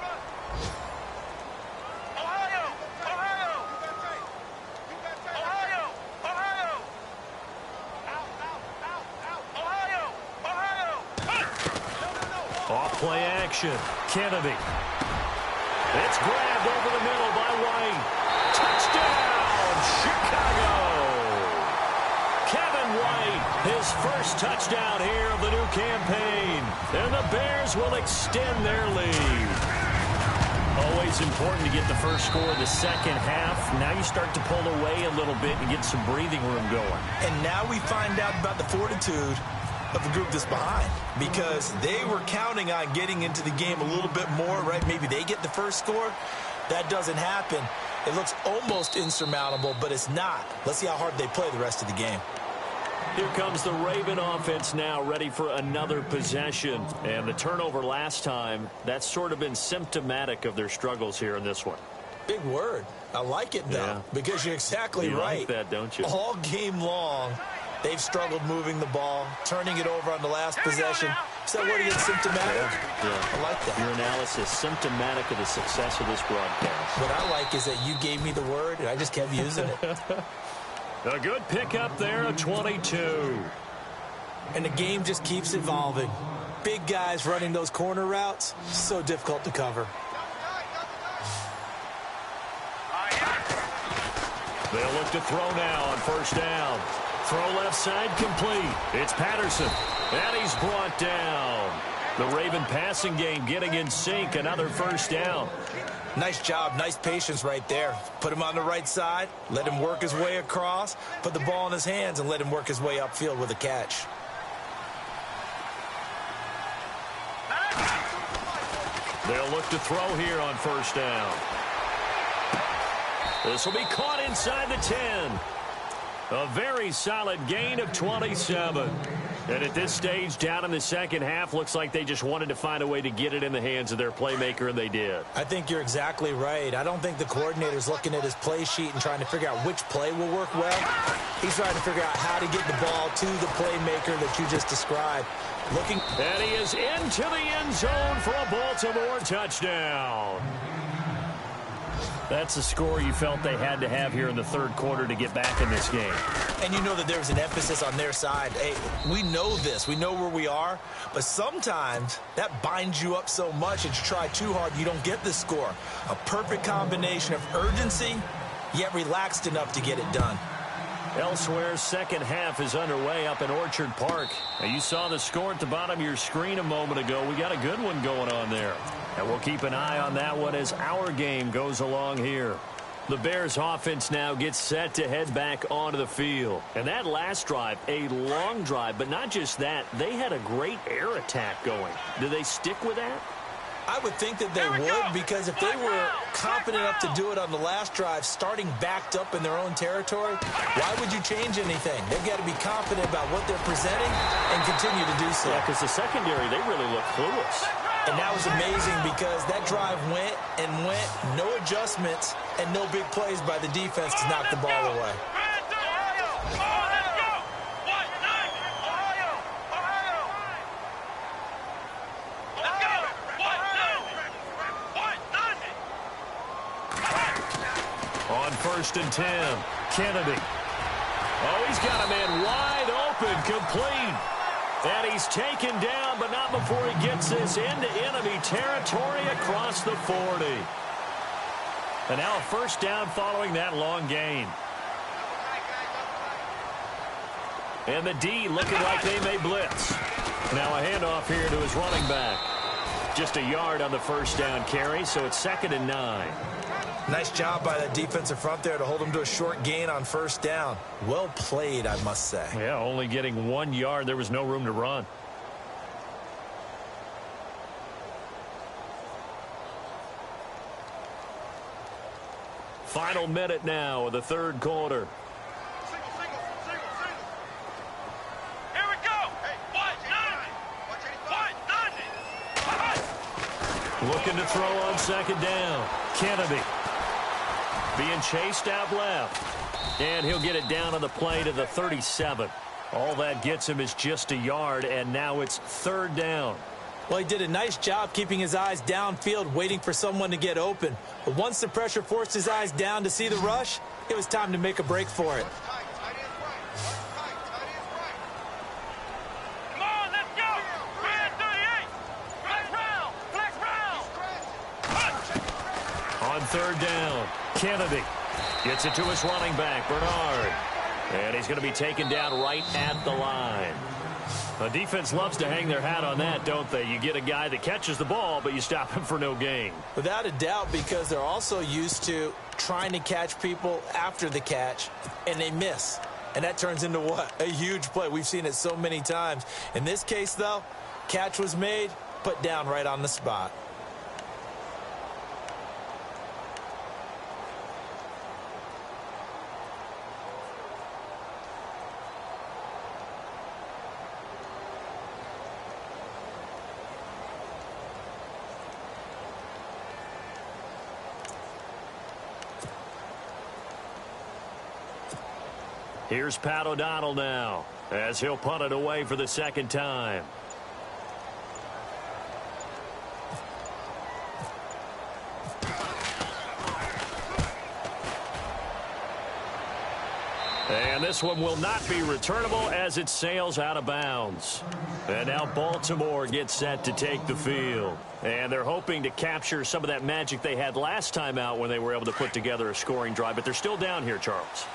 Speaker 4: Off-play action. Kennedy. It's grabbed over the middle by White. Touchdown, Chicago! Kevin White, his first touchdown here of the new campaign. And the Bears will extend their lead. Always important to get the first score of the second half. Now you start to pull away a little bit and get some breathing room going.
Speaker 5: And now we find out about the fortitude of the group that's behind, because they were counting on getting into the game a little bit more, right? Maybe they get the first score. That doesn't happen. It looks almost insurmountable, but it's not. Let's see how hard they play the rest of the game.
Speaker 4: Here comes the Raven offense now, ready for another possession. And the turnover last time, that's sort of been symptomatic of their struggles here in this one.
Speaker 5: Big word. I like it, though, because you're exactly right.
Speaker 4: You like that, don't you?
Speaker 5: All game long, they've struggled moving the ball, turning it over on the last possession. So what is symptomatic?
Speaker 4: Yeah.
Speaker 5: I like that.
Speaker 4: Your analysis, symptomatic of the success of this broadcast.
Speaker 5: What I like is that you gave me the word, and I just kept using it.
Speaker 4: A good pickup there, a 22.
Speaker 5: And the game just keeps evolving. Big guys running those corner routes, so difficult to cover.
Speaker 4: They'll look to throw now on first down. Throw left side complete. It's Patterson. And he's brought down. The Raven passing game getting in sync. Another first down.
Speaker 5: Nice job. Nice patience right there. Put him on the right side. Let him work his way across. Put the ball in his hands and let him work his way upfield with a catch.
Speaker 4: They'll look to throw here on first down. This will be caught inside the 10. A very solid gain of 27. And at this stage, down in the second half, looks like they just wanted to find a way to get it in the hands of their playmaker, and they did.
Speaker 5: I think you're exactly right. I don't think the coordinator's looking at his play sheet and trying to figure out which play will work well. He's trying to figure out how to get the ball to the playmaker that you just described.
Speaker 4: And he is into the end zone for a Baltimore touchdown. That's a score you felt they had to have here in the third quarter to get back in this game.
Speaker 5: And you know that there was an emphasis on their side. Hey, we know this. We know where we are. But sometimes that binds you up so much that you try too hard, you don't get the score. A perfect combination of urgency, yet relaxed enough to get it done.
Speaker 4: Elsewhere, second half is underway up in Orchard Park. Now, you saw the score at the bottom of your screen a moment ago. We got a good one going on there. And we'll keep an eye on that one as our game goes along here. The Bears offense now gets set to head back onto the field. And that last drive, a long drive, but not just that, they had a great air attack going. Do they stick with that?
Speaker 5: I would think that they would, because if they were confident enough to do it on the last drive, starting backed up in their own territory, why would you change anything? They've got to be confident about what they're presenting and continue to do so.
Speaker 4: Yeah, because the secondary, they really look clueless.
Speaker 5: And that was amazing because that drive went and went, no adjustments, and no big plays by the defense to knock the ball away.
Speaker 4: On 1st and 10, Kennedy. Oh, he's got a man wide open, complete. And he's taken down, but not before he gets this into enemy territory across the 40. And now a first down following that long gain. And the D looking like they may blitz. Now a handoff here to his running back. Just a yard on the first down carry, so it's 2nd and 9.
Speaker 5: Nice job by the defensive front there to hold him to a short gain on first down. Well played, I must say.
Speaker 4: Yeah, only getting 1 yard. There was no room to run. Final minute now of the third quarter.
Speaker 6: Here we go.
Speaker 4: Looking to throw on 2nd down. Kennedy being chased out left. And he'll get it down on the play to the 37. All that gets him is just a yard, and now it's 3rd down.
Speaker 5: Well, he did a nice job keeping his eyes downfield, waiting for someone to get open. But once the pressure forced his eyes down to see the rush, it was time to make a break for it.
Speaker 6: Come on, let's go. 38. Flex round.
Speaker 4: On 3rd down, Kennedy gets it to his running back, Bernard. And he's going to be taken down right at the line. The defense loves to hang their hat on that, don't they? You get a guy that catches the ball, but you stop him for no gain.
Speaker 5: Without a doubt, because they're also used to trying to catch people after the catch, and they miss. And that turns into what? A huge play. We've seen it so many times. In this case, though, catch was made, put down right on the spot.
Speaker 4: Here's Pat O'Donnell now, as he'll punt it away for the 2nd time. And this one will not be returnable as it sails out of bounds. And now Baltimore gets set to take the field. And they're hoping to capture some of that magic they had last time out when they were able to put together a scoring drive. But they're still down here, Charles.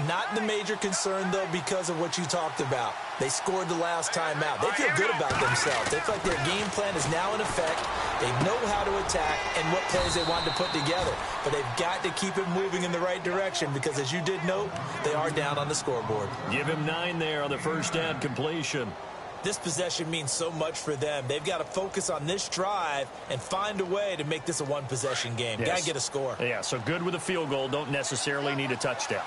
Speaker 5: Not the major concern, though, because of what you talked about. They scored the last time out. They feel good about themselves. They feel like their game plan is now in effect. They know how to attack and what plays they want to put together. But they've got to keep it moving in the right direction because, as you did note, they are down on the scoreboard.
Speaker 4: Give him 9 there on the first down completion.
Speaker 5: This possession means so much for them. They've got to focus on this drive and find a way to make this a one-possession game.
Speaker 4: Yes.
Speaker 5: Got to get a score.
Speaker 4: Yeah, so good with a field goal. Don't necessarily need a touchdown.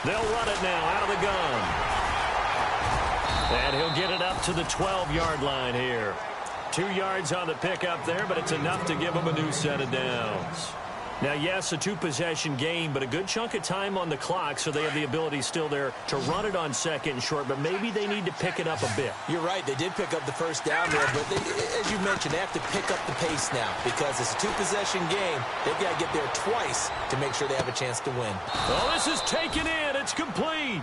Speaker 4: They'll run it now out of the gun. And he'll get it up to the 12-yard line here. 2 yards on the pickup there, but it's enough to give him a new set of downs. Now, yes, a 2-possession game, but a good chunk of time on the clock, so they have the ability still there to run it on second and short, but maybe they need to pick it up a bit.
Speaker 5: You're right. They did pick up the first down there, but as you mentioned, they have to pick up the pace now because it's a 2-possession game. They've got to get there twice to make sure they have a chance to win.
Speaker 4: Oh, this is taken in. It's complete.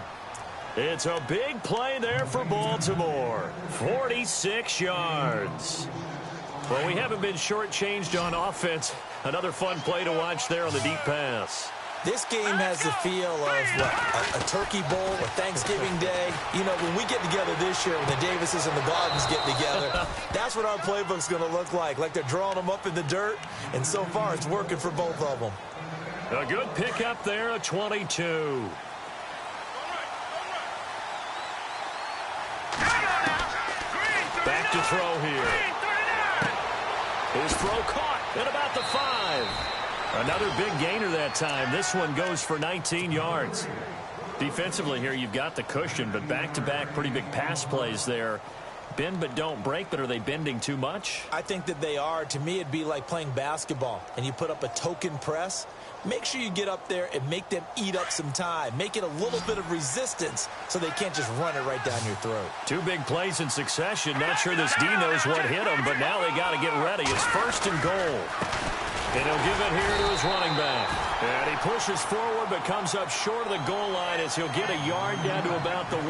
Speaker 4: It's a big play there for Baltimore. 46 yards. Well, we haven't been shortchanged on offense. Another fun play to watch there on the deep pass.
Speaker 5: This game has the feel of a Turkey Bowl or Thanksgiving Day. You know, when we get together this year, when the Davises and the Gardens get together, that's what our playbook's going to look like they're drawing them up in the dirt, and so far it's working for both of them.
Speaker 4: A good pickup there, a 22. Back to throw here. His throw caught at about the 5. Another big gainer that time. This one goes for 19 yards. Defensively here, you've got the cushion, but back-to-back pretty big pass plays there. Bend but don't break, but are they bending too much?
Speaker 5: I think that they are. To me, it'd be like playing basketball, and you put up a token press. Make sure you get up there and make them eat up some time. Make it a little bit of resistance so they can't just run it right down your throat.
Speaker 4: 2 big plays in succession. Not sure this D knows what hit him, but now they got to get ready. It's 1st and goal. And he'll give it here to his running back. And he pushes forward but comes up short of the goal line as he'll get a yard down to about the 1.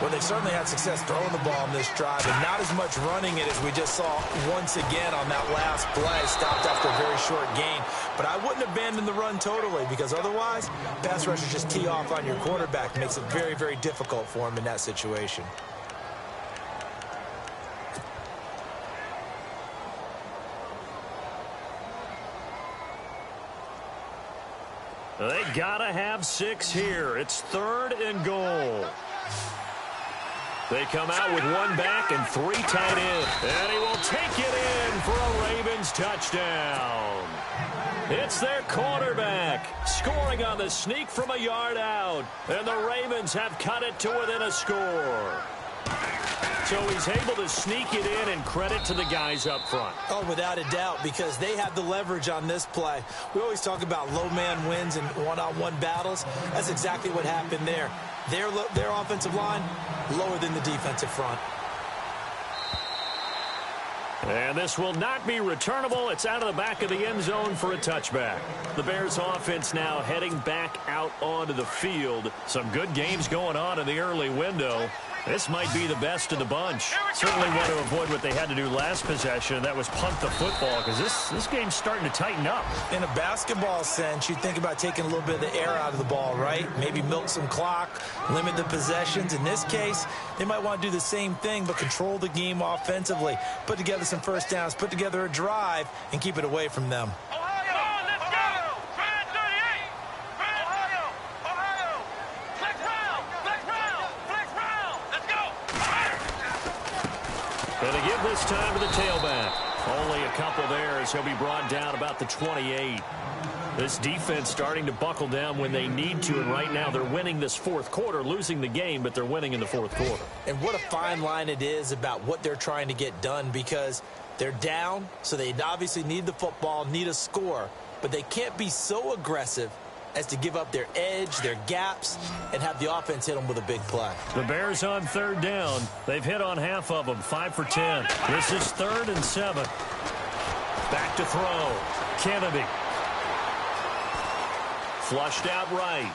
Speaker 5: Well, they've certainly had success throwing the ball on this drive, and not as much running it as we just saw once again on that last play. Stopped after a very short gain. But I wouldn't abandon the run totally because otherwise, pass rushers just tee off on your quarterback. It makes it very, very difficult for him in that situation.
Speaker 4: They got to have 6 here. It's 3rd and goal. They come out with 1 back and 3 tight ends. And he will take it in for a Ravens touchdown. It's their quarterback scoring on the sneak from a yard out. And the Ravens have cut it to within a score. So he's able to sneak it in, and credit to the guys up front.
Speaker 5: Oh, without a doubt, because they have the leverage on this play. We always talk about low man wins in one-on-one battles. That's exactly what happened there. Their offensive line lower than the defensive front.
Speaker 4: And this will not be returnable. It's out of the back of the end zone for a touchback. The Bears offense now heading back out onto the field. Some good games going on in the early window. This might be the best of the bunch. Certainly want to avoid what they had to do last possession. That was punt the football, because this game's starting to tighten up.
Speaker 5: In a basketball sense, you think about taking a little bit of the air out of the ball, right? Maybe milk some clock, limit the possessions. In this case, they might want to do the same thing, but control the game offensively. Put together some first downs, put together a drive, and keep it away from them.
Speaker 4: And they give this time to the tailback. Only a couple there as he'll be brought down about the 28. This defense starting to buckle down when they need to, and right now they're winning this 4th quarter, losing the game, but they're winning in the 4th quarter.
Speaker 5: And what a fine line it is about what they're trying to get done, because they're down, so they obviously need the football, need a score, but they can't be so aggressive as to give up their edge, their gaps, and have the offense hit them with a big play.
Speaker 4: The Bears on 3rd down. They've hit on half of them, 5 for 10. This is 3rd and 7. Back to throw. Kennedy. Flushed out right.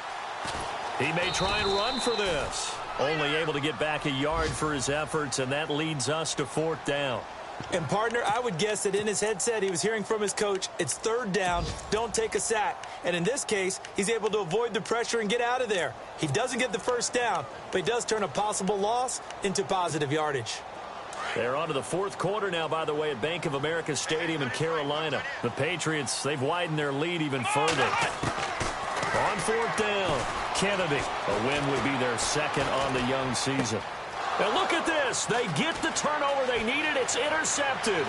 Speaker 4: He may try and run for this. Only able to get back a yard for his efforts, and that leads us to 4th down.
Speaker 5: And, partner, I would guess that in his headset he was hearing from his coach, it's 3rd down, don't take a sack. And in this case, he's able to avoid the pressure and get out of there. He doesn't get the 1st down, but he does turn a possible loss into positive yardage.
Speaker 4: They're on to the 4th quarter now, by the way, at Bank of America Stadium in Carolina. The Patriots, they've widened their lead even further. On 4th down, Kennedy. A win would be their 2nd on the young season. And look at this. They get the turnover they needed. It's intercepted.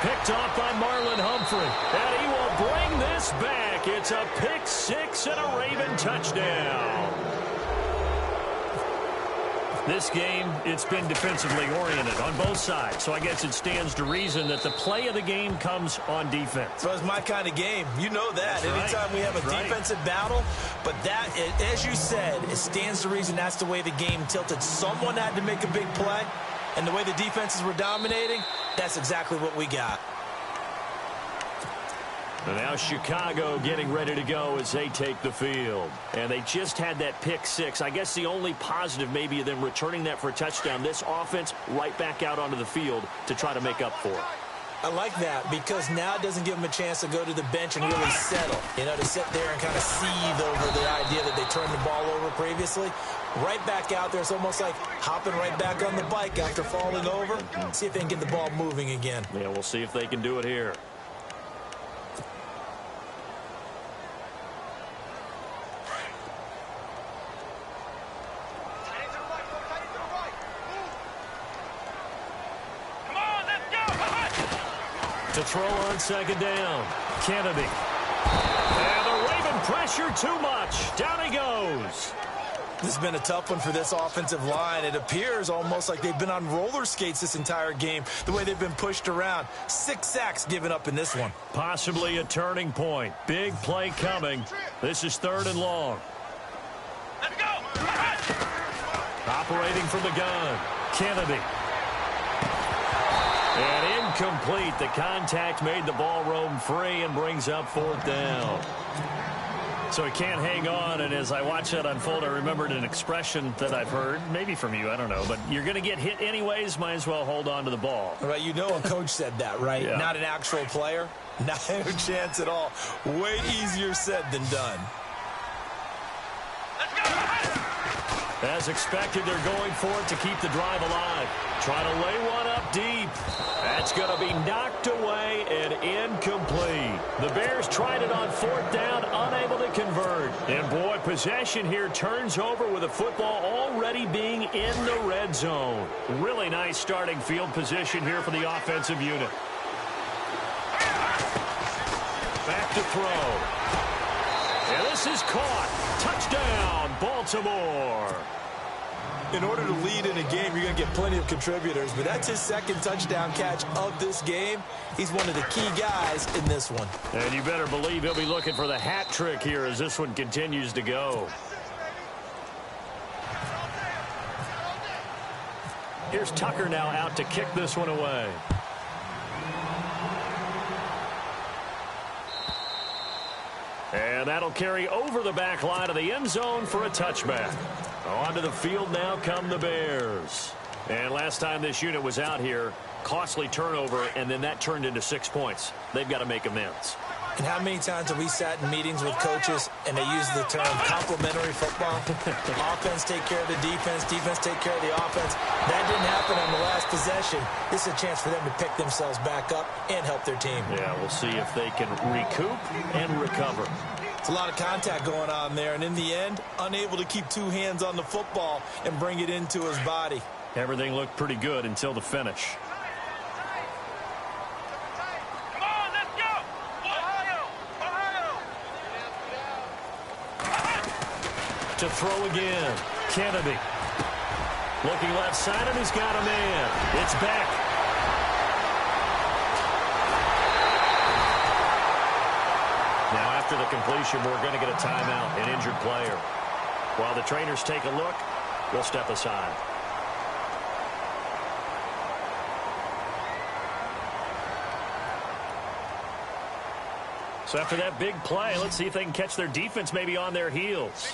Speaker 4: Picked off by Marlon Humphrey. And he will bring this back. It's a pick 6 and a Raven touchdown. This game, it's been defensively oriented on both sides. So I guess it stands to reason that the play of the game comes on defense.
Speaker 5: Well, it's my kind of game. You know that.
Speaker 4: That's
Speaker 5: Anytime we have a defensive battle. But that, as you said, it stands to reason that's the way the game tilted. Someone had to make a big play. And the way the defenses were dominating, that's exactly what we got.
Speaker 4: And now Chicago getting ready to go as they take the field. And they just had that pick 6. I guess the only positive maybe of them returning that for a touchdown. This offense right back out onto the field to try to make up for it.
Speaker 5: I like that because now it doesn't give them a chance to go to the bench and really settle. You know, to sit there and kind of seethe over the idea that they turned the ball over previously. Right back out there. It's almost like hopping right back on the bike after falling over. See if they can get the ball moving again.
Speaker 4: Yeah, we'll see if they can do it here. To throw on 2nd down, Kennedy. And the Raven pressure too much. Down he goes.
Speaker 5: This has been a tough one for this offensive line. It appears almost like they've been on roller skates this entire game, the way they've been pushed around. 6 sacks given up in this one.
Speaker 4: Possibly a turning point. Big play coming. This is 3rd and long.
Speaker 6: Let's go.
Speaker 4: Operating from the gun, Kennedy. And incomplete. The contact made the ball roam free and brings up 4th down. So he can't hang on, and as I watch that unfold, I remembered an expression that I've heard, maybe from you, I don't know, but you're going to get hit anyways, might as well hold on to the ball.
Speaker 5: Right, you know a coach said that, right?
Speaker 4: Yeah.
Speaker 5: Not an actual player. Not a chance at all. Way easier said than done.
Speaker 4: As expected, they're going for it to keep the drive alive. Trying to lay one up deep. That's going to be knocked away and incomplete. The Bears tried it on 4th down, unable to convert. And, boy, possession here turns over with the football already being in the red zone. Really nice starting field position here for the offensive unit. Back to throw. And this is caught. Touchdown, Baltimore.
Speaker 5: In order to lead in a game, you're going to get plenty of contributors, but that's his 2nd touchdown catch of this game. He's one of the key guys in this one.
Speaker 4: And you better believe he'll be looking for the hat trick here as this one continues to go. Here's Tucker now out to kick this one away. And that'll carry over the back line of the end zone for a touchback. Onto the field now come the Bears. And last time this unit was out here, costly turnover, and then that turned into 6 points. They've got to make amends.
Speaker 5: And how many times have we sat in meetings with coaches and they use the term complementary football? Offense take care of the defense, defense take care of the offense. That didn't happen on the last possession. This is a chance for them to pick themselves back up and help their team.
Speaker 4: Yeah, we'll see if they can recoup and recover.
Speaker 5: It's a lot of contact going on there, and in the end, unable to keep 2 hands on the football and bring it into his body.
Speaker 4: Everything looked pretty good until the finish.
Speaker 6: Come on, let's go. Ohio.
Speaker 4: To throw again, Kennedy. Looking left side, and he's got a man. It's back. Now, after the completion, we're going to get a timeout, an injured player. While the trainers take a look, we'll step aside. So after that big play, let's see if they can catch their defense maybe on their heels.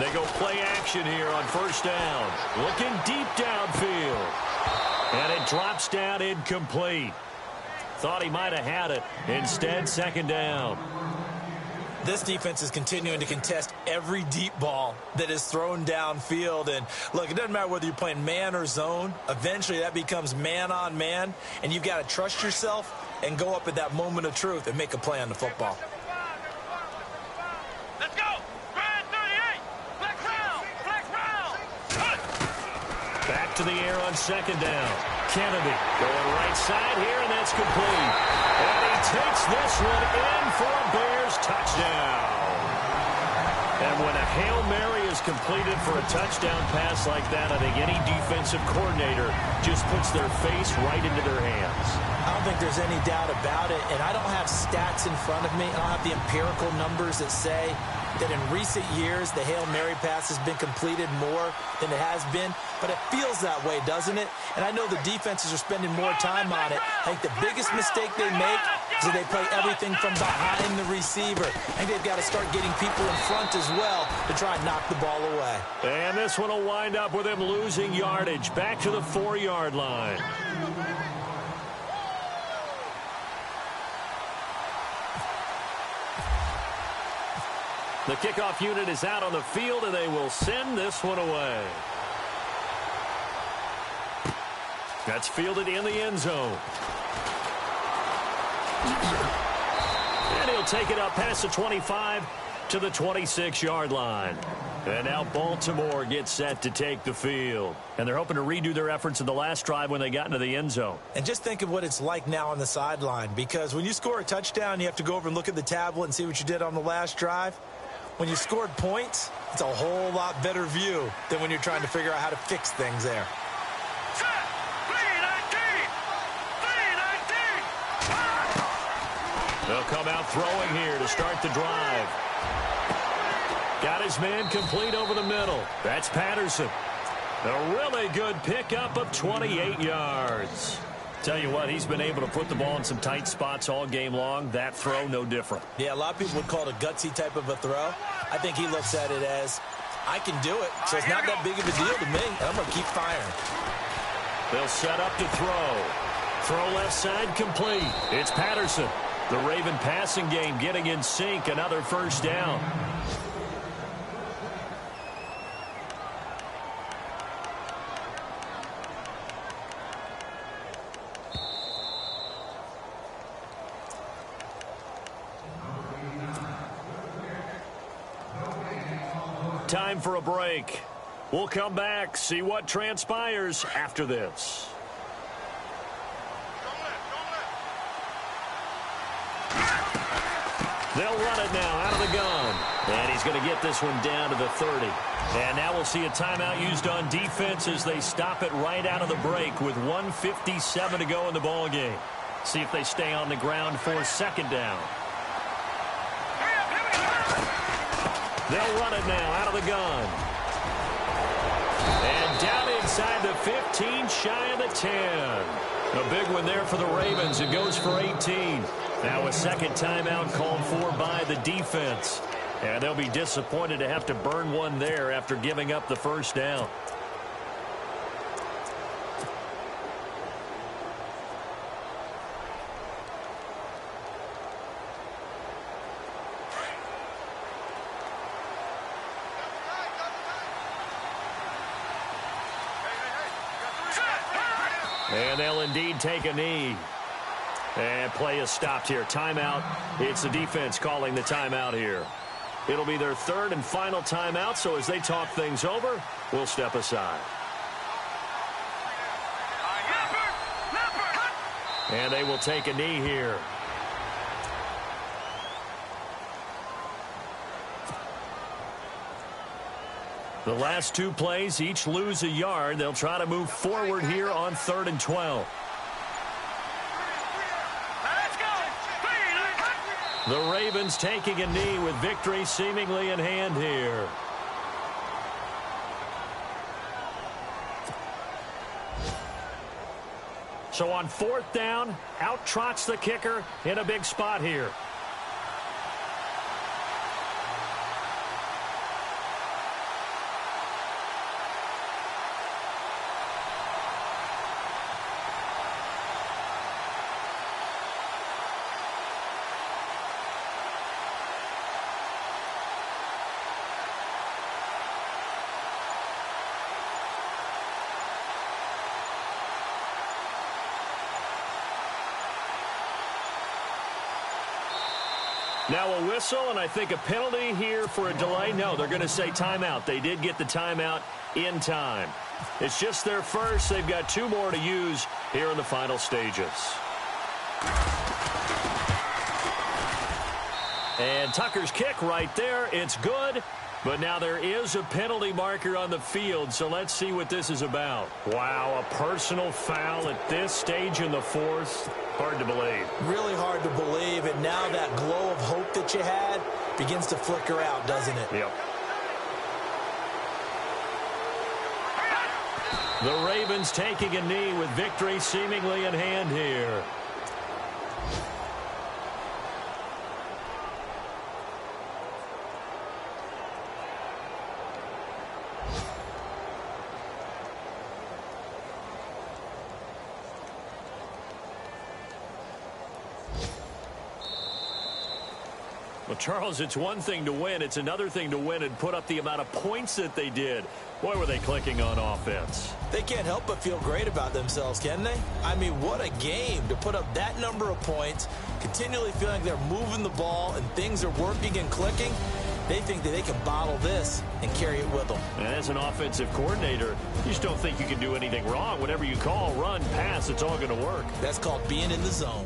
Speaker 4: They go play action here on first down. Looking deep downfield. And it drops down incomplete. Thought he might have had it. Instead, second down.
Speaker 5: This defense is continuing to contest every deep ball that is thrown downfield. And, look, it doesn't matter whether you're playing man or zone. Eventually, that becomes man on man. And you've got to trust yourself and go up at that moment of truth and make a play on the football.
Speaker 6: Let's go. Grand 38. Flex round. Flex round.
Speaker 4: Back to the air on second down. Kennedy going right side here, and that's complete. And he takes this one in for a Bears touchdown. And when a Hail Mary is completed for a touchdown pass like that, I think any defensive coordinator just puts their face right into their hands.
Speaker 5: I don't think there's any doubt about it, and I don't have stats in front of me. I don't have the empirical numbers that say that in recent years the Hail Mary pass has been completed more than it has been, but it feels that way, doesn't it? And I know the defenses are spending more time on it. I think the biggest mistake they make is that they play everything from behind the receiver. I think they've got to start getting people in front as well to try and knock the ball away.
Speaker 4: And this one will wind up with him losing yardage back to the 4-yard line. The kickoff unit is out on the field, and they will send this one away. That's fielded in the end zone. And he'll take it up past the 25 to the 26-yard line. And now Baltimore gets set to take the field. And they're hoping to redo their efforts in the last drive when they got into the end zone.
Speaker 5: And just think of what it's like now on the sideline, because when you score a touchdown, you have to go over and look at the tablet and see what you did on the last drive. When you scored points, it's a whole lot better view than when you're trying to figure out how to fix things there.
Speaker 6: Set. 319. 319.
Speaker 4: They'll come out throwing here to start the drive. Got his man complete over the middle. That's Patterson. A really good pickup of 28 yards. Tell you what, he's been able to put the ball in some tight spots all game long. That throw, no different.
Speaker 5: Yeah, a lot of people would call it a gutsy type of a throw. I think he looks at it as, I can do it, so it's not that big of a deal to me, and I'm going to keep firing.
Speaker 4: They'll set up to throw. Throw left side complete. It's Patterson. The Raven passing game getting in sync. Another first down. Time for a break. We'll come back, see what transpires after this. They'll run it now out of the gun. And he's going to get this one down to the 30. And now we'll see a timeout used on defense as they stop it right out of the break with 1:57 to go in the ball game. See if they stay on the ground for second down. They'll run it now out of the gun. And down inside the 15, shy of the 10. A big one there for the Ravens. It goes for 18. Now a second timeout called for by the defense. And they'll be disappointed to have to burn one there after giving up the first down. And they'll indeed take a knee. And play is stopped here. Timeout. It's the defense calling the timeout here. It'll be their third and final timeout, so as they talk things over, we'll step aside. And they will take a knee here. The last two plays each lose a yard. They'll try to move forward here on 3rd and 12. The Ravens taking a knee with victory seemingly in hand here. So on 4th down, out trots the kicker in a big spot here. Now a whistle, and I think a penalty here for a delay. No, they're going to say timeout. They did get the timeout in time. It's just their first. They've got 2 more to use here in the final stages. And Tucker's kick right there. It's good. But now there is a penalty marker on the field, so let's see what this is about. Wow, a personal foul at this stage in the 4th. Hard to believe. Really hard to believe, and now that glow of hope that you had begins to flicker out, doesn't it? Yep. The Ravens taking a knee with victory seemingly in hand here. Well, Charles, it's one thing to win. It's another thing to win and put up the amount of points that they did. Boy, were they clicking on offense. They can't help but feel great about themselves, can they? I mean, what a game to put up that number of points, continually feeling like they're moving the ball and things are working and clicking. They think that they can bottle this and carry it with them. And as an offensive coordinator, you just don't think you can do anything wrong. Whatever you call, run, pass, it's all going to work. That's called being in the zone.